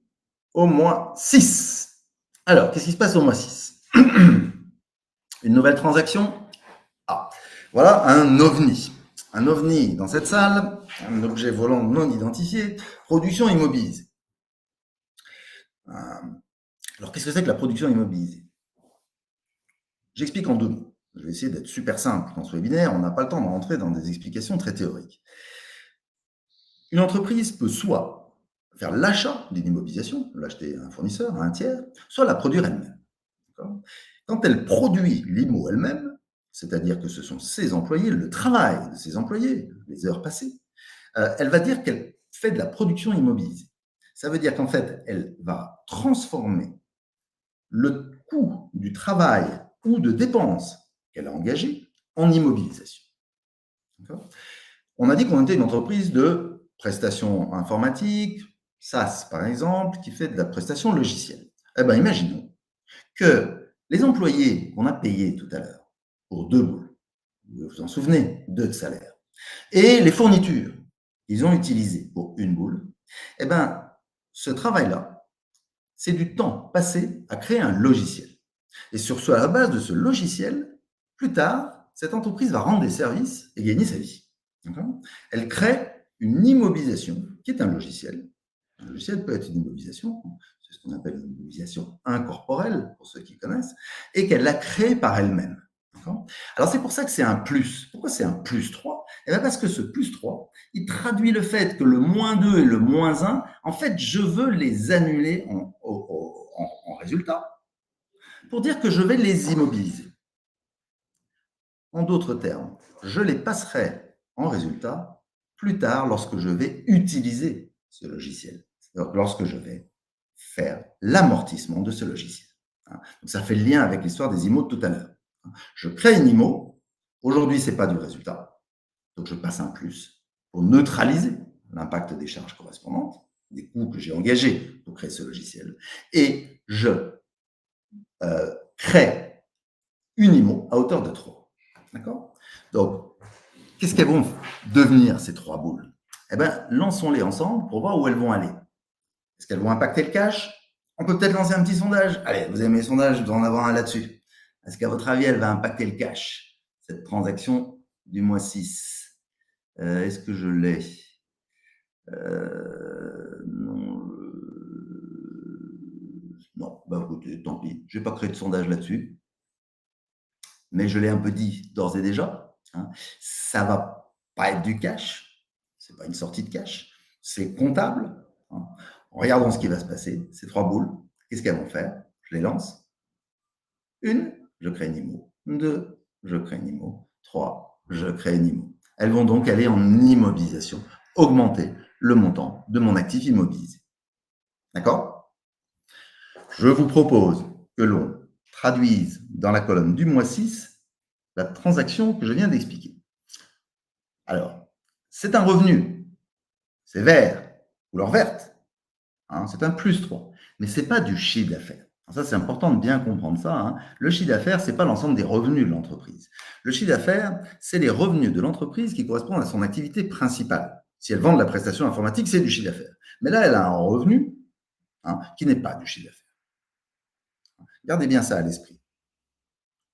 au moins 6. Alors, qu'est-ce qui se passe au moins 6? Une nouvelle transaction. Voilà un OVNI. Un OVNI dans cette salle, un objet volant non identifié, production immobilisée. Alors, qu'est-ce que c'est que la production immobilisée? J'explique en 2 mots. Je vais essayer d'être super simple dans ce webinaire. On n'a pas le temps de rentrer dans des explications très théoriques. Une entreprise peut soit faire l'achat d'une immobilisation, l'acheter à un fournisseur, à un tiers, soit la produire elle-même. Quand elle produit l'IMO elle-même, c'est-à-dire que ce sont ses employés, le travail de ses employés, les heures passées, elle va dire qu'elle fait de la production immobilisée. Ça veut dire qu'en fait, elle va transformer le coût du travail ou de dépenses qu'elle a engagé en immobilisation. On a dit qu'on était une entreprise de prestations informatiques, SaaS par exemple, qui fait de la prestation logicielle. Eh bien, imaginons que les employés qu'on a payés tout à l'heure pour 2 boules, vous vous en souvenez, 2 de salaire, et les fournitures qu'ils ont utilisées pour 1 boule, eh bien, ce travail-là, c'est du temps passé à créer un logiciel. Et sur la base de ce logiciel, plus tard, cette entreprise va rendre des services et gagner sa vie. Elle crée une immobilisation qui est un logiciel. Un logiciel peut être une immobilisation, c'est ce qu'on appelle une immobilisation incorporelle, pour ceux qui connaissent, et qu'elle l'a créée par elle-même. Alors, c'est pour ça que c'est un plus. Pourquoi c'est un plus 3? Eh bien, parce que ce plus 3, il traduit le fait que le moins 2 et le moins 1, en fait, je veux les annuler en résultat pour dire que je vais les immobiliser. En d'autres termes, je les passerai en résultat plus tard lorsque je vais utiliser ce logiciel, lorsque je vais faire l'amortissement de ce logiciel. Donc, ça fait le lien avec l'histoire des IMO de tout à l'heure. Je crée une IMO, aujourd'hui, ce n'est pas du résultat, donc je passe un plus pour neutraliser l'impact des charges correspondantes, des coûts que j'ai engagés pour créer ce logiciel, et je crée une IMO à hauteur de 3. D'accord? Donc, qu'est-ce qu'elles vont devenir, ces 3 boules? Eh bien, lançons-les ensemble pour voir où elles vont aller. Est-ce qu'elles vont impacter le cash? On peut peut-être lancer un petit sondage. Allez, vous aimez les sondages, je dois en avoir un là-dessus. Est-ce qu'à votre avis, elle va impacter le cash, cette transaction du mois 6? Est-ce que je l'ai? Non. Non, bah écoutez, tant pis. Je ne vais pas créer de sondage là-dessus. Mais je l'ai un peu dit d'ores et déjà. Ça ne va pas être du cash. Ce n'est pas une sortie de cash. C'est comptable. Regardons ce qui va se passer. Ces 3 boules, qu'est-ce qu'elles vont faire? Je les lance. 1, je crée une IMO. 2, je crée une IMO. 3, je crée une IMO. Elles vont donc aller en immobilisation, augmenter le montant de mon actif immobilisé. D'accord? Je vous propose que l'on traduise dans la colonne du mois 6 la transaction que je viens d'expliquer. Alors, c'est un revenu, c'est vert, couleur verte, hein, c'est un plus 3, mais ce n'est pas du chiffre d'affaires. Ça, c'est important de bien comprendre ça. Hein. Le chiffre d'affaires, ce n'est pas l'ensemble des revenus de l'entreprise. Le chiffre d'affaires, c'est les revenus de l'entreprise qui correspondent à son activité principale. Si elle vend de la prestation informatique, c'est du chiffre d'affaires. Mais là, elle a un revenu qui n'est pas du chiffre d'affaires. Gardez bien ça à l'esprit.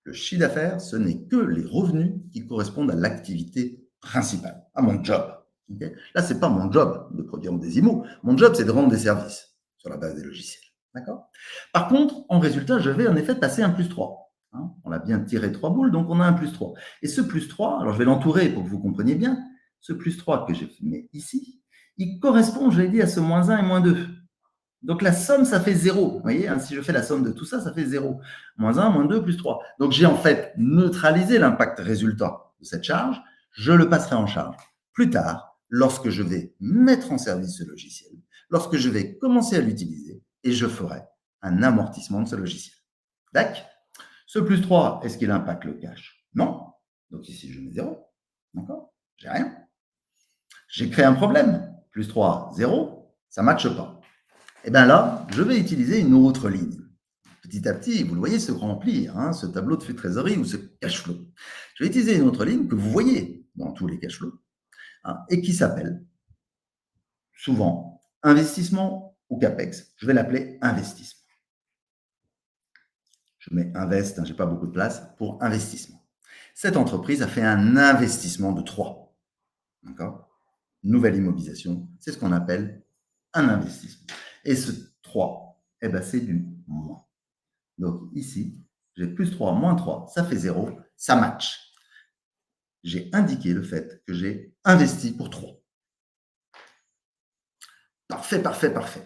Le chiffre d'affaires, ce n'est que les revenus qui correspondent à l'activité principale, à mon job. Okay? Là, ce n'est pas mon job de produire des IMO. Mon job, c'est de rendre des services sur la base des logiciels. D'accord? Par contre, en résultat, je vais en effet passer un plus 3. Hein, on a bien tiré 3 boules, donc on a un plus 3. Et ce plus 3, alors je vais l'entourer pour que vous compreniez bien, ce plus 3 que j'ai mis ici, il correspond, je l'ai dit, à ce moins 1 et moins 2. Donc la somme, ça fait 0. Vous voyez, hein, si je fais la somme de tout ça, ça fait 0. Moins 1, moins 2, plus 3. Donc j'ai en fait neutralisé l'impact résultat de cette charge. Je le passerai en charge plus tard, lorsque je vais mettre en service ce logiciel, lorsque je vais commencer à l'utiliser, et je ferai un amortissement de ce logiciel. D'accord? Ce plus 3, est-ce qu'il impacte le cash? Non. Donc ici, je mets 0. D'accord? J'ai rien. J'ai créé un problème. Plus 3, 0. Ça ne matche pas. Et bien là, je vais utiliser une autre ligne. Petit à petit, vous le voyez se remplir, hein, ce tableau de flux de trésorerie ou ce cash flow. Je vais utiliser une autre ligne que vous voyez dans tous les cash flows et qui s'appelle souvent investissement ou CAPEX. Je vais l'appeler investissement. Je mets invest, je n'ai pas beaucoup de place, pour investissement. Cette entreprise a fait un investissement de 3. D'accord? Nouvelle immobilisation, c'est ce qu'on appelle un investissement. Et ce 3, eh ben, c'est du moins. Donc ici, j'ai plus 3, moins 3, ça fait 0, ça match. J'ai indiqué le fait que j'ai investi pour 3. Parfait, parfait, parfait.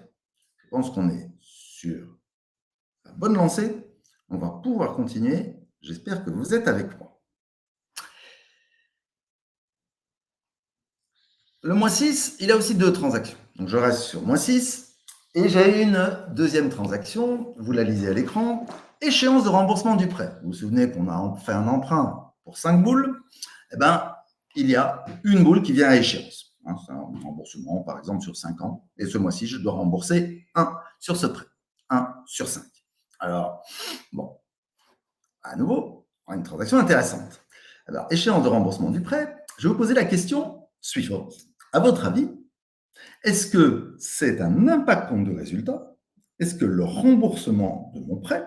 Je pense qu'on est sur la bonne lancée. On va pouvoir continuer. J'espère que vous êtes avec moi. Le mois 6, il a aussi 2 transactions. Donc je reste sur mois 6 et j'ai une deuxième transaction. Vous la lisez à l'écran. Échéance de remboursement du prêt. Vous vous souvenez qu'on a fait un emprunt pour 5 boules. Eh bien, il y a une boule qui vient à échéance. C'est un remboursement, par exemple, sur 5 ans. Et ce mois-ci, je dois rembourser 1 sur ce prêt. 1 sur 5. Alors, bon, à nouveau, on a une transaction intéressante. Alors, échéance de remboursement du prêt, je vais vous poser la question suivante. À votre avis, est-ce que c'est un impact compte de résultat? Est-ce que le remboursement de mon prêt,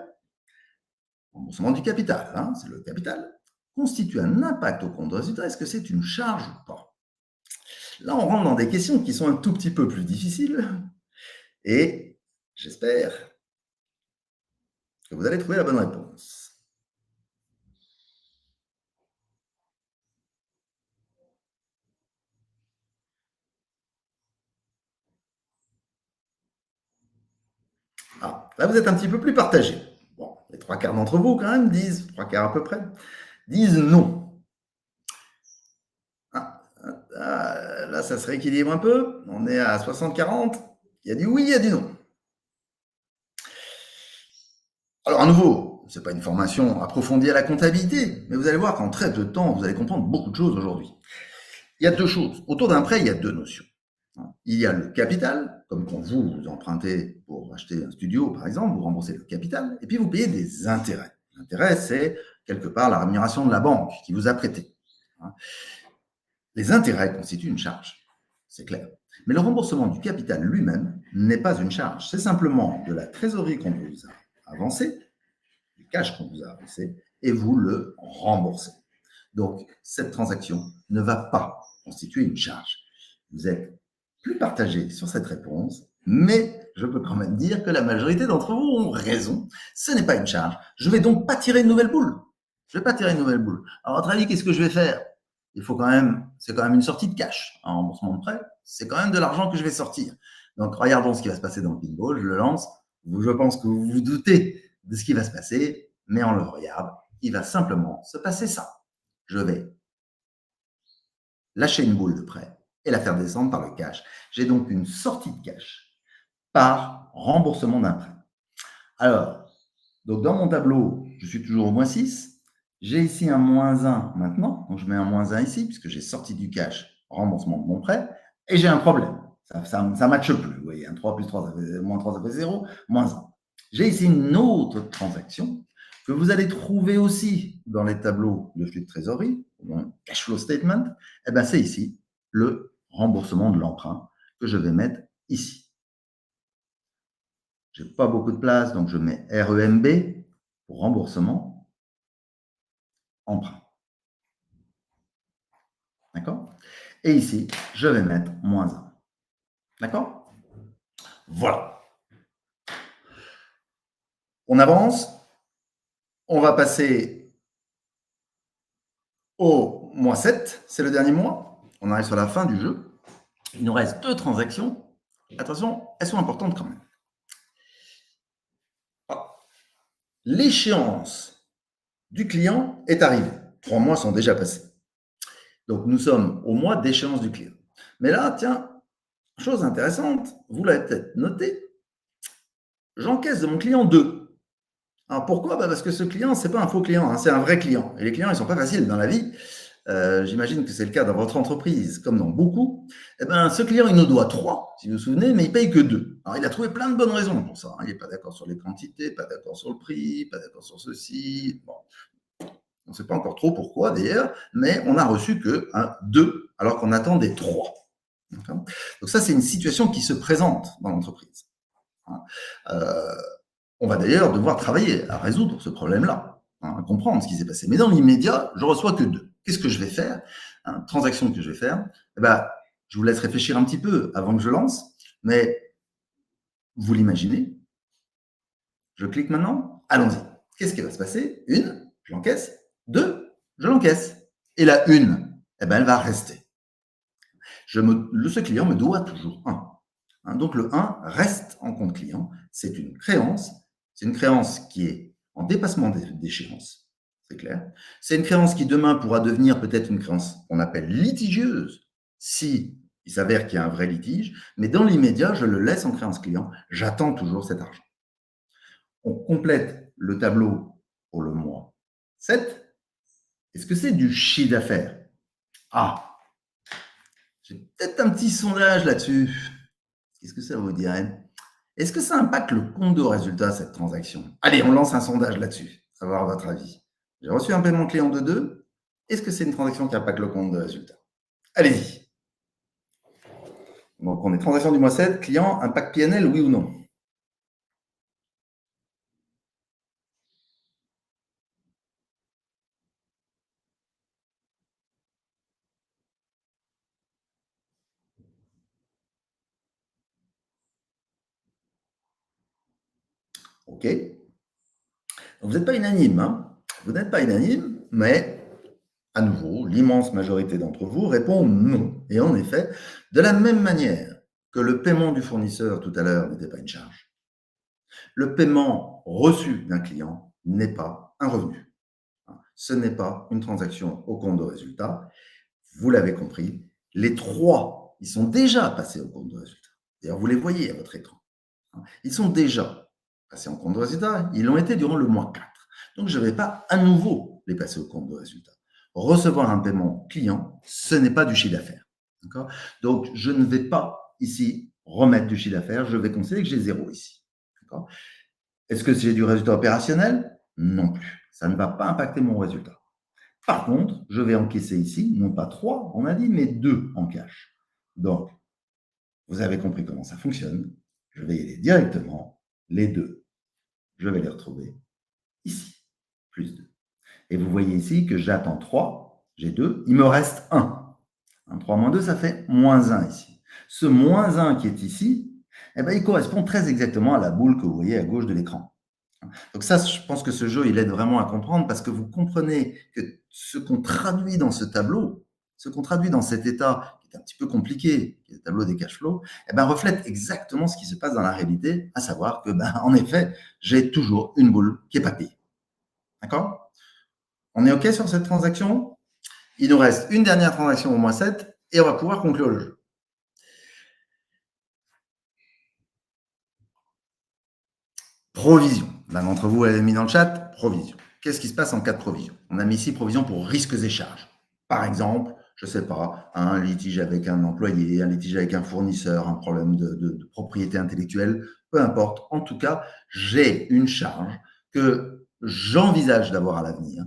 remboursement du capital, hein, c'est le capital, constitue un impact au compte de résultat? Est-ce que c'est une charge ou pas? Là, on rentre dans des questions qui sont un tout petit peu plus difficiles et j'espère que vous allez trouver la bonne réponse. Ah, là, vous êtes un petit peu plus partagés. Bon, les 3/4 d'entre vous, quand même, disent, 3/4 à peu près, disent non. Là, ça se rééquilibre un peu. On est à 60-40. Il y a du oui, il y a du non. Alors, à nouveau, ce n'est pas une formation approfondie à la comptabilité, mais vous allez voir qu'en très peu de temps, vous allez comprendre beaucoup de choses aujourd'hui. Il y a 2 choses. Autour d'un prêt, il y a 2 notions. Il y a le capital, comme quand vous empruntez pour acheter un studio, par exemple, vous remboursez le capital, et puis vous payez des intérêts. L'intérêt, c'est quelque part la rémunération de la banque qui vous a prêté. Les intérêts constituent une charge, c'est clair. Mais le remboursement du capital lui-même n'est pas une charge. C'est simplement de la trésorerie qu'on vous a avancée, du cash qu'on vous a avancé, et vous le remboursez. Donc, cette transaction ne va pas constituer une charge. Vous êtes plus partagé sur cette réponse, mais je peux quand même dire que la majorité d'entre vous ont raison. Ce n'est pas une charge. Je ne vais donc pas tirer une nouvelle boule. Je ne vais pas tirer une nouvelle boule. Alors, à votre avis, qu'est-ce que je vais faire? C'est quand même une sortie de cash. Un remboursement de prêt, c'est quand même de l'argent que je vais sortir. Donc, regardons ce qui va se passer dans le pinball. Je le lance. Je pense que vous vous doutez de ce qui va se passer, mais on le regarde. Il va simplement se passer ça. Je vais lâcher une boule de prêt et la faire descendre par le cash. J'ai donc une sortie de cash par remboursement d'emprunt. Alors, donc dans mon tableau, je suis toujours au moins 6. J'ai ici un moins 1 maintenant, donc je mets un moins 1 ici, puisque j'ai sorti du cash, remboursement de mon prêt, et j'ai un problème. Ça ne matche plus, vous voyez, un 3 plus 3, ça fait, moins 3, ça fait 0, moins 1. J'ai ici une autre transaction que vous allez trouver aussi dans les tableaux de flux de trésorerie, cash flow statement, et bien c'est ici le remboursement de l'emprunt que je vais mettre ici. Je n'ai pas beaucoup de place, donc je mets REMB pour remboursement, emprunt. D'accord? Et ici, je vais mettre moins 1. D'accord? Voilà. On avance. On va passer au mois 7. C'est le dernier mois. On arrive sur la fin du jeu. Il nous reste 2 transactions. Attention, elles sont importantes quand même. L'échéance du client est arrivée. 3 mois sont déjà passés. Donc, nous sommes au mois d'échéance du client. Mais là, tiens, chose intéressante, vous l'avez peut-être noté, j'encaisse de mon client 2. Alors, pourquoi? Parce que ce client, ce n'est pas un faux client, hein, c'est un vrai client. Et les clients, ils ne sont pas faciles dans la vie. J'imagine que c'est le cas dans votre entreprise, comme dans beaucoup. Eh ben, ce client, il nous doit 3, si vous vous souvenez, mais il ne paye que 2. Alors, il a trouvé plein de bonnes raisons pour ça. Il n'est pas d'accord sur les quantités, pas d'accord sur le prix, pas d'accord sur ceci. Bon. On ne sait pas encore trop pourquoi, d'ailleurs, mais on n'a reçu que 2, alors qu'on attendait 3. Donc ça, c'est une situation qui se présente dans l'entreprise. On va d'ailleurs devoir travailler à résoudre ce problème-là, à comprendre ce qui s'est passé. Mais dans l'immédiat, je reçois que 2. Qu'est-ce que je vais faire? Transaction que je vais faire, eh ben, je vous laisse réfléchir un petit peu avant que je lance, mais vous l'imaginez. Je clique maintenant. Allons-y. Qu'est-ce qui va se passer? 1, je l'encaisse. 2, je l'encaisse. Et la 1, eh ben, elle va rester. Ce client me doit toujours 1. Donc, le 1 reste en compte client. C'est une créance. C'est une créance qui est en dépassement d'échéance. C'est clair. C'est une créance qui, demain, pourra devenir peut-être une créance qu'on appelle litigieuse, si il s'avère qu'il y a un vrai litige. Mais dans l'immédiat, je le laisse en créance client. J'attends toujours cet argent. On complète le tableau pour le mois 7. Est-ce que c'est du chiffre d'affaires? J'ai peut-être un petit sondage là-dessus. Qu'est-ce que ça vous dirait? Est-ce que ça impacte le compte de résultat, cette transaction? Allez, on lance un sondage là-dessus, savoir votre avis. J'ai reçu un paiement client de 2. Est-ce que c'est une transaction qui impacte le compte de résultat? Allez-y. Donc, on est transaction du mois 7, client, impact PNL, oui ou non? OK. Donc, vous n'êtes pas unanime, hein? Vous n'êtes pas unanime, mais à nouveau, l'immense majorité d'entre vous répond non. Et en effet, de la même manière que le paiement du fournisseur tout à l'heure n'était pas une charge, le paiement reçu d'un client n'est pas un revenu. Ce n'est pas une transaction au compte de résultat. Vous l'avez compris, les 3, ils sont déjà passés au compte de résultat. D'ailleurs, vous les voyez à votre écran. Ils sont déjà passés en compte de résultat. Ils l'ont été durant le mois 4. Donc, je ne vais pas à nouveau les passer au compte de résultat. Recevoir un paiement client, ce n'est pas du chiffre d'affaires. Donc, je ne vais pas ici remettre du chiffre d'affaires. Je vais considérer que j'ai 0 ici. Est-ce que j'ai du résultat opérationnel? Non plus. Ça ne va pas impacter mon résultat. Par contre, je vais encaisser ici, non pas 3, on a dit, mais 2 en cash. Donc, vous avez compris comment ça fonctionne. Je vais y aller directement. Les 2, je vais les retrouver ici, plus 2. Et vous voyez ici que j'attends 3, j'ai 2, il me reste 1. 3 moins 2, ça fait moins 1 ici. Ce moins 1 qui est ici, eh ben, il correspond très exactement à la boule que vous voyez à gauche de l'écran. Donc ça, je pense que ce jeu, il aide vraiment à comprendre parce que vous comprenez que ce qu'on traduit dans ce tableau, ce qu'on traduit dans cet état qui est un petit peu compliqué, qui est le tableau des cash flows, eh ben, reflète exactement ce qui se passe dans la réalité, à savoir que, en effet, j'ai toujours une boule qui n'est pas payée. D'accord? On est OK sur cette transaction? Il nous reste une dernière transaction au -7 et on va pouvoir conclure le jeu. Provision. L'un d'entre vous avait mis dans le chat provision. Qu'est-ce qui se passe en cas de provision? On a mis ici provision pour risques et charges. Par exemple, je ne sais pas, un litige avec un employé, un litige avec un fournisseur, un problème de propriété intellectuelle, peu importe. En tout cas, j'ai une charge que j'envisage d'avoir à l'avenir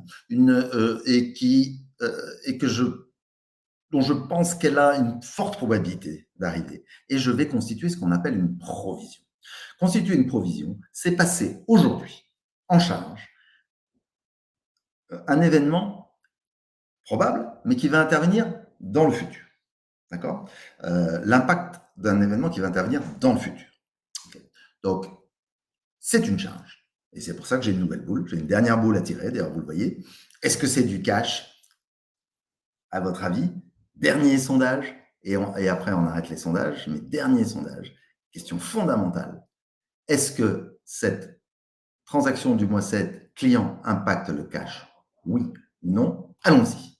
dont je pense qu'elle a une forte probabilité d'arriver. Et je vais constituer ce qu'on appelle une provision. Constituer une provision, c'est passer aujourd'hui en charge un événement probable, mais qui va intervenir dans le futur. D'accord? L'impact d'un événement qui va intervenir dans le futur. Okay. Donc, c'est une charge. Et c'est pour ça que j'ai une nouvelle boule. J'ai une dernière boule à tirer, d'ailleurs, vous le voyez. Est-ce que c'est du cash, à votre avis? Dernier sondage, et après on arrête les sondages, mais dernier sondage, question fondamentale. Est-ce que cette transaction du -7 client impacte le cash? Oui, non, allons-y.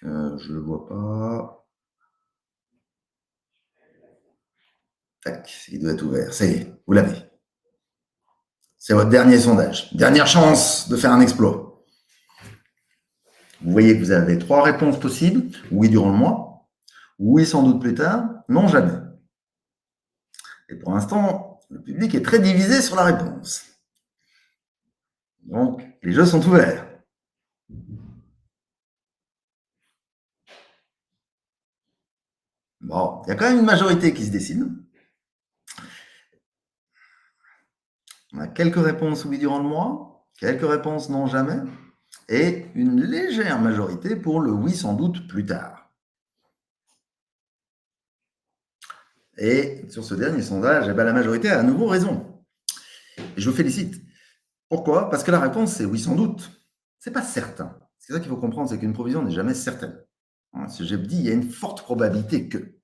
Je ne le vois pas. Tac, il doit être ouvert. Ça y est, vous l'avez. C'est votre dernier sondage. Dernière chance de faire un exploit. Vous voyez que vous avez 3 réponses possibles. Oui, durant le mois. Oui, sans doute plus tard. Non, jamais. Et pour l'instant, le public est très divisé sur la réponse. Donc, les jeux sont ouverts. Bon, il y a quand même une majorité qui se dessine. On a quelques réponses oui durant le mois, quelques réponses non jamais, et une légère majorité pour le oui sans doute plus tard. Et sur ce dernier sondage, la majorité a à nouveau raison. Et je vous félicite. Pourquoi? Parce que la réponse, c'est oui sans doute. C'est pas certain. C'est ça qu'il faut comprendre, c'est qu'une provision n'est jamais certaine. Si j'ai dit, il y a une forte probabilité que.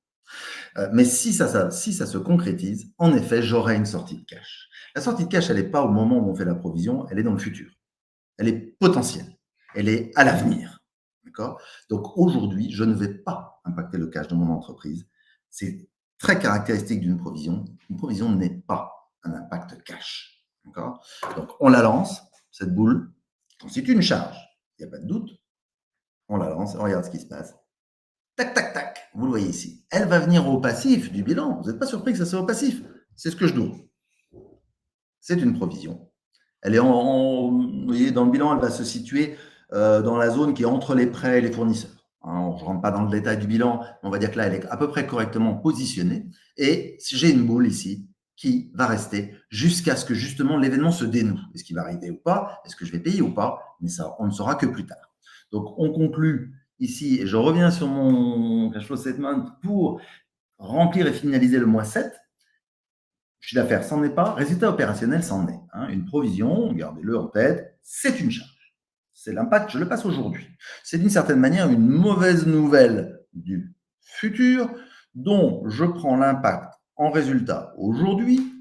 Mais si ça se concrétise, en effet, j'aurai une sortie de cash. La sortie de cash, elle n'est pas au moment où on fait la provision, elle est dans le futur. Elle est potentielle. Elle est à l'avenir. D'accord? Donc aujourd'hui, je ne vais pas impacter le cash de mon entreprise. C'est très caractéristique d'une provision. Une provision n'est pas un impact cash. D'accord? Donc on la lance, cette boule constitue une charge. Il n'y a pas de doute. On la lance, on regarde ce qui se passe. Tac, tac, tac. Vous le voyez ici. Elle va venir au passif du bilan. Vous n'êtes pas surpris que ça soit au passif. C'est ce que je dois. C'est une provision. Elle est vous voyez, dans le bilan, elle va se situer dans la zone qui est entre les prêts et les fournisseurs. Je ne rentre pas dans le détail du bilan, mais on va dire que là, elle est à peu près correctement positionnée. Et j'ai une boule ici qui va rester jusqu'à ce que justement l'événement se dénoue. Est-ce qu'il va arriver ou pas? Est-ce que je vais payer ou pas? Mais ça, on ne saura que plus tard. Donc, on conclut ici, et je reviens sur mon cash flow statement pour remplir et finaliser le -7. Chiffre d'affaires, c'en est pas. Résultat opérationnel, c'en est. Une provision, gardez-le en tête, c'est une charge. C'est l'impact, je le passe aujourd'hui. C'est d'une certaine manière une mauvaise nouvelle du futur dont je prends l'impact en résultat aujourd'hui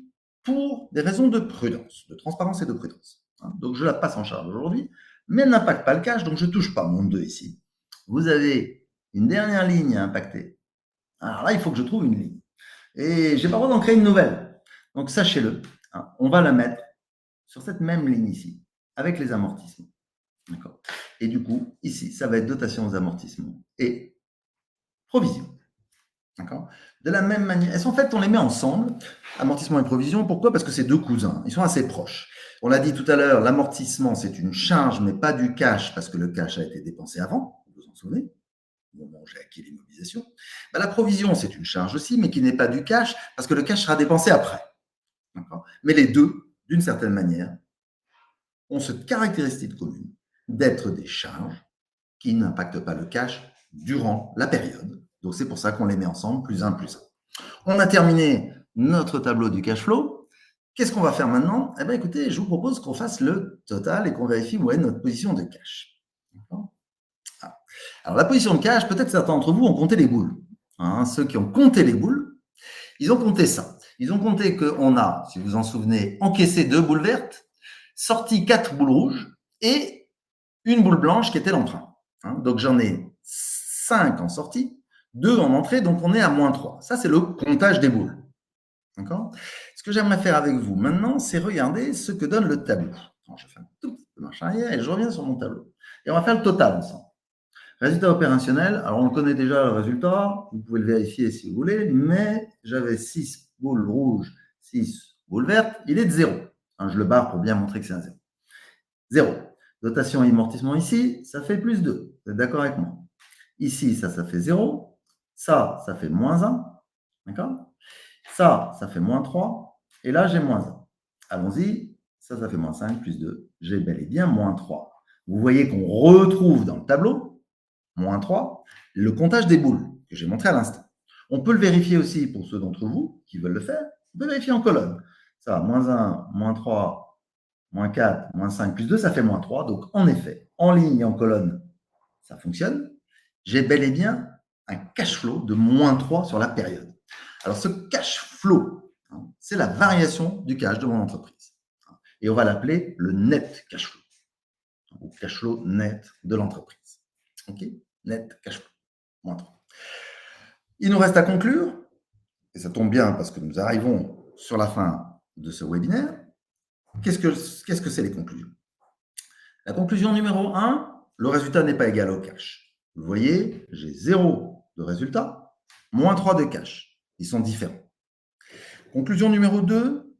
pour des raisons de prudence, de transparence et de prudence. Donc, je la passe en charge aujourd'hui, mais elle n'impacte pas le cash, donc je ne touche pas mon 2 ici. Vous avez une dernière ligne à impacter. Alors là, il faut que je trouve une ligne. Et je n'ai pas le droit d'en créer une nouvelle. Donc, sachez-le, on va la mettre sur cette même ligne ici, avec les amortissements. D'accord. Et du coup, ici, ça va être dotation aux amortissements et provision. D'accord. De la même manière, en fait, on les met ensemble, amortissement et provision. Pourquoi? Parce que c'est deux cousins, ils sont assez proches. On l'a dit tout à l'heure, l'amortissement, c'est une charge, mais pas du cash, parce que le cash a été dépensé avant, vous vous en souvenez, au moment où j'ai acquis l'immobilisation. La provision, c'est une charge aussi, mais qui n'est pas du cash, parce que le cash sera dépensé après. Mais les deux, d'une certaine manière, ont cette caractéristique commune d'être des charges qui n'impactent pas le cash durant la période. Donc, c'est pour ça qu'on les met ensemble, plus 1, plus 1. On a terminé notre tableau du cash flow. Qu'est-ce qu'on va faire maintenant? Eh bien, écoutez, je vous propose qu'on fasse le total et qu'on vérifie où est notre position de cash. Alors, la position de cash, peut-être certains d'entre vous ont compté les boules. Ceux qui ont compté les boules, ils ont compté ça. Ils ont compté qu'on a, si vous vous en souvenez, encaissé 2 boules vertes, sorti 4 boules rouges et une boule blanche qui était l'emprunt. Donc, j'en ai 5 en sortie, 2 en entrée, donc on est à -3. Ça, c'est le comptage des boules. D'accord? Ce que j'aimerais faire avec vous maintenant, c'est regarder ce que donne le tableau. Alors, je fais un tout petit peu marche arrière et je reviens sur mon tableau. Et on va faire le total ensemble. Résultat opérationnel, alors on connaît déjà le résultat, vous pouvez le vérifier si vous voulez, mais j'avais 6 boules rouges, 6 boules vertes, il est de 0. Je le barre pour bien montrer que c'est un 0. 0. Dotation et amortissement ici, ça fait +2. Vous êtes d'accord avec moi? Ici, ça fait 0. Ça fait -1. D'accord? Ça fait -3. Et là, j'ai -1. Allons-y. Ça fait -5, +2. J'ai bel et bien -3. Vous voyez qu'on retrouve dans le tableau, -3, le comptage des boules que j'ai montré à l'instant. On peut le vérifier aussi pour ceux d'entre vous qui veulent le faire. On peut vérifier en colonne. Ça, -1, -3, -4, -5, +2, ça fait -3. Donc, en effet, en ligne et en colonne, ça fonctionne. J'ai bel et bien un cash flow de -3 sur la période. Alors, ce cash flow, c'est la variation du cash de mon entreprise. Et on va l'appeler le net cash flow, ou cash flow net de l'entreprise. OK? Net cash flow, -3. Il nous reste à conclure, et ça tombe bien parce que nous arrivons sur la fin de ce webinaire. Qu'est-ce que c'est les conclusions? La conclusion numéro 1, le résultat n'est pas égal au cash. Vous voyez, j'ai 0 de résultat, -3 de cash. Ils sont différents. Conclusion numéro 2,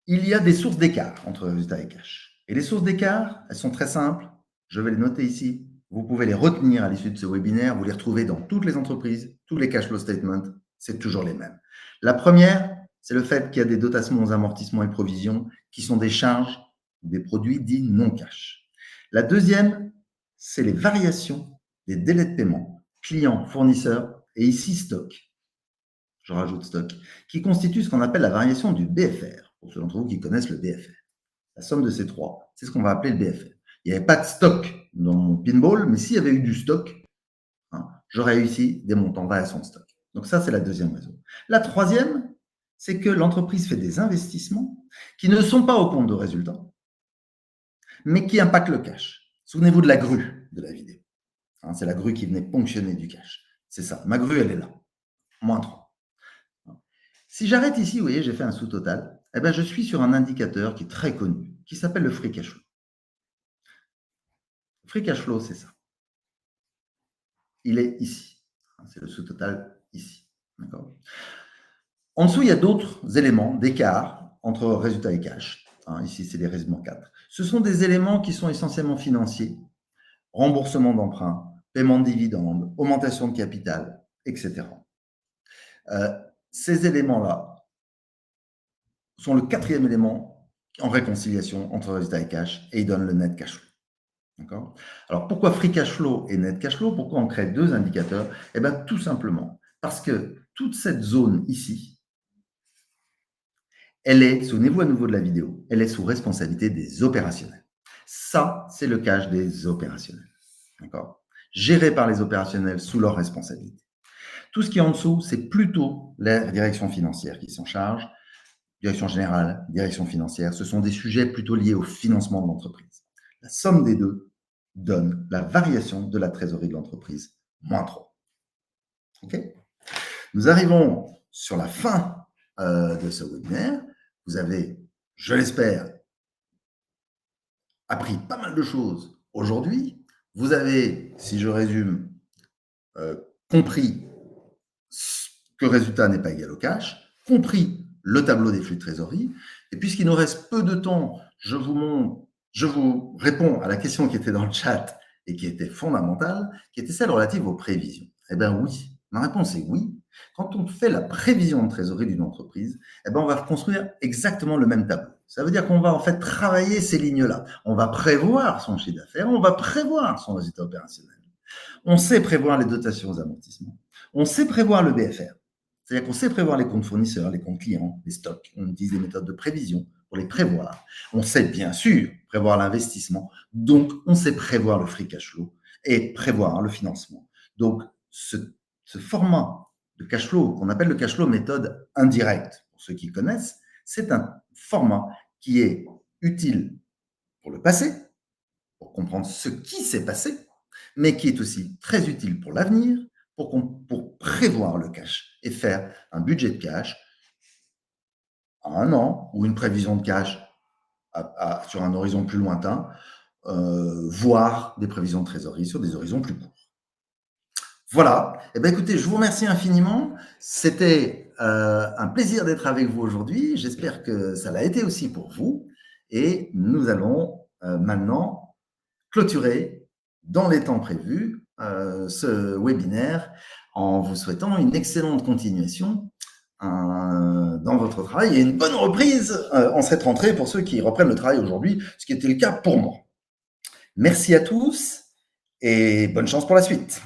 il y a des sources d'écart entre résultat et cash. Et les sources d'écart, elles sont très simples. Je vais les noter ici. Vous pouvez les retenir à l'issue de ce webinaire. Vous les retrouvez dans toutes les entreprises, tous les cash flow statements. C'est toujours les mêmes. La première, c'est le fait qu'il y a des dotations, amortissements et provisions qui sont des charges, des produits dits non cash. La deuxième, c'est les variations des délais de paiement, clients, fournisseurs et ici stock. Je rajoute stock, qui constitue ce qu'on appelle la variation du BFR, pour ceux d'entre vous qui connaissent le BFR. La somme de ces trois, c'est ce qu'on va appeler le BFR. Il n'y avait pas de stock dans mon pinball, mais s'il y avait eu du stock, j'aurais eu ici des montants de variation de stock. Donc ça, c'est la deuxième raison. La troisième, c'est que l'entreprise fait des investissements qui ne sont pas au compte de résultat, mais qui impactent le cash. Souvenez-vous de la grue de la vidéo. C'est la grue qui venait ponctionner du cash. C'est ça. Ma grue, elle est là. -3. Si j'arrête ici, vous voyez, j'ai fait un sous-total, eh bien, je suis sur un indicateur qui est très connu, qui s'appelle le free cash flow. Free cash flow, c'est ça. Il est ici. C'est le sous-total ici. D'accord ? En dessous, il y a d'autres éléments d'écart entre résultat et cash. Ici, c'est les résumés 4. Ce sont des éléments qui sont essentiellement financiers. Remboursement d'emprunts, paiement de dividendes, augmentation de capital, etc. Ces éléments-là sont le quatrième élément en réconciliation entre résultat et cash et ils donnent le net cash flow. D'accord ? Alors, pourquoi free cash flow et net cash flow? Pourquoi on crée deux indicateurs? Eh bien, tout simplement parce que toute cette zone ici, elle est, souvenez-vous à nouveau de la vidéo, elle est sous responsabilité des opérationnels. Ça, c'est le cash des opérationnels. D'accord ? Géré par les opérationnels sous leur responsabilité. Tout ce qui est en dessous, c'est plutôt la direction financière qui s'en charge. Direction générale, direction financière, ce sont des sujets plutôt liés au financement de l'entreprise. La somme des deux donne la variation de la trésorerie de l'entreprise, -3. OK ? Nous arrivons sur la fin de ce webinaire. Vous avez, je l'espère, appris pas mal de choses aujourd'hui. Vous avez, si je résume, compris que résultat n'est pas égal au cash, compris le tableau des flux de trésorerie. Et puisqu'il nous reste peu de temps, je vous réponds à la question qui était dans le chat et qui était fondamentale, qui était celle relative aux prévisions. Eh bien oui, ma réponse est oui. Quand on fait la prévision de trésorerie d'une entreprise, eh bien on va construire exactement le même tableau. Ça veut dire qu'on va en fait travailler ces lignes-là. On va prévoir son chiffre d'affaires, on va prévoir son résultat opérationnel. On sait prévoir les dotations aux amortissements. On sait prévoir le BFR. C'est-à-dire qu'on sait prévoir les comptes fournisseurs, les comptes clients, les stocks. On utilise des méthodes de prévision pour les prévoir. On sait bien sûr prévoir l'investissement. Donc, on sait prévoir le free cash flow et prévoir le financement. Donc, ce format de cash flow qu'on appelle le cash flow méthode indirecte, pour ceux qui connaissent, c'est un format qui est utile pour le passé, pour pour comprendre ce qui s'est passé, mais qui est aussi très utile pour l'avenir, pour prévoir le cash et faire un budget de cash à 1 an ou une prévision de cash sur un horizon plus lointain, voire des prévisions de trésorerie sur des horizons plus courts. Voilà. Eh bien, écoutez, je vous remercie infiniment. C'était un plaisir d'être avec vous aujourd'hui. J'espère que ça l'a été aussi pour vous. Et nous allons maintenant clôturer dans les temps prévus ce webinaire en vous souhaitant une excellente continuation dans votre travail et une bonne reprise en cette rentrée pour ceux qui reprennent le travail aujourd'hui, ce qui était le cas pour moi. Merci à tous et bonne chance pour la suite.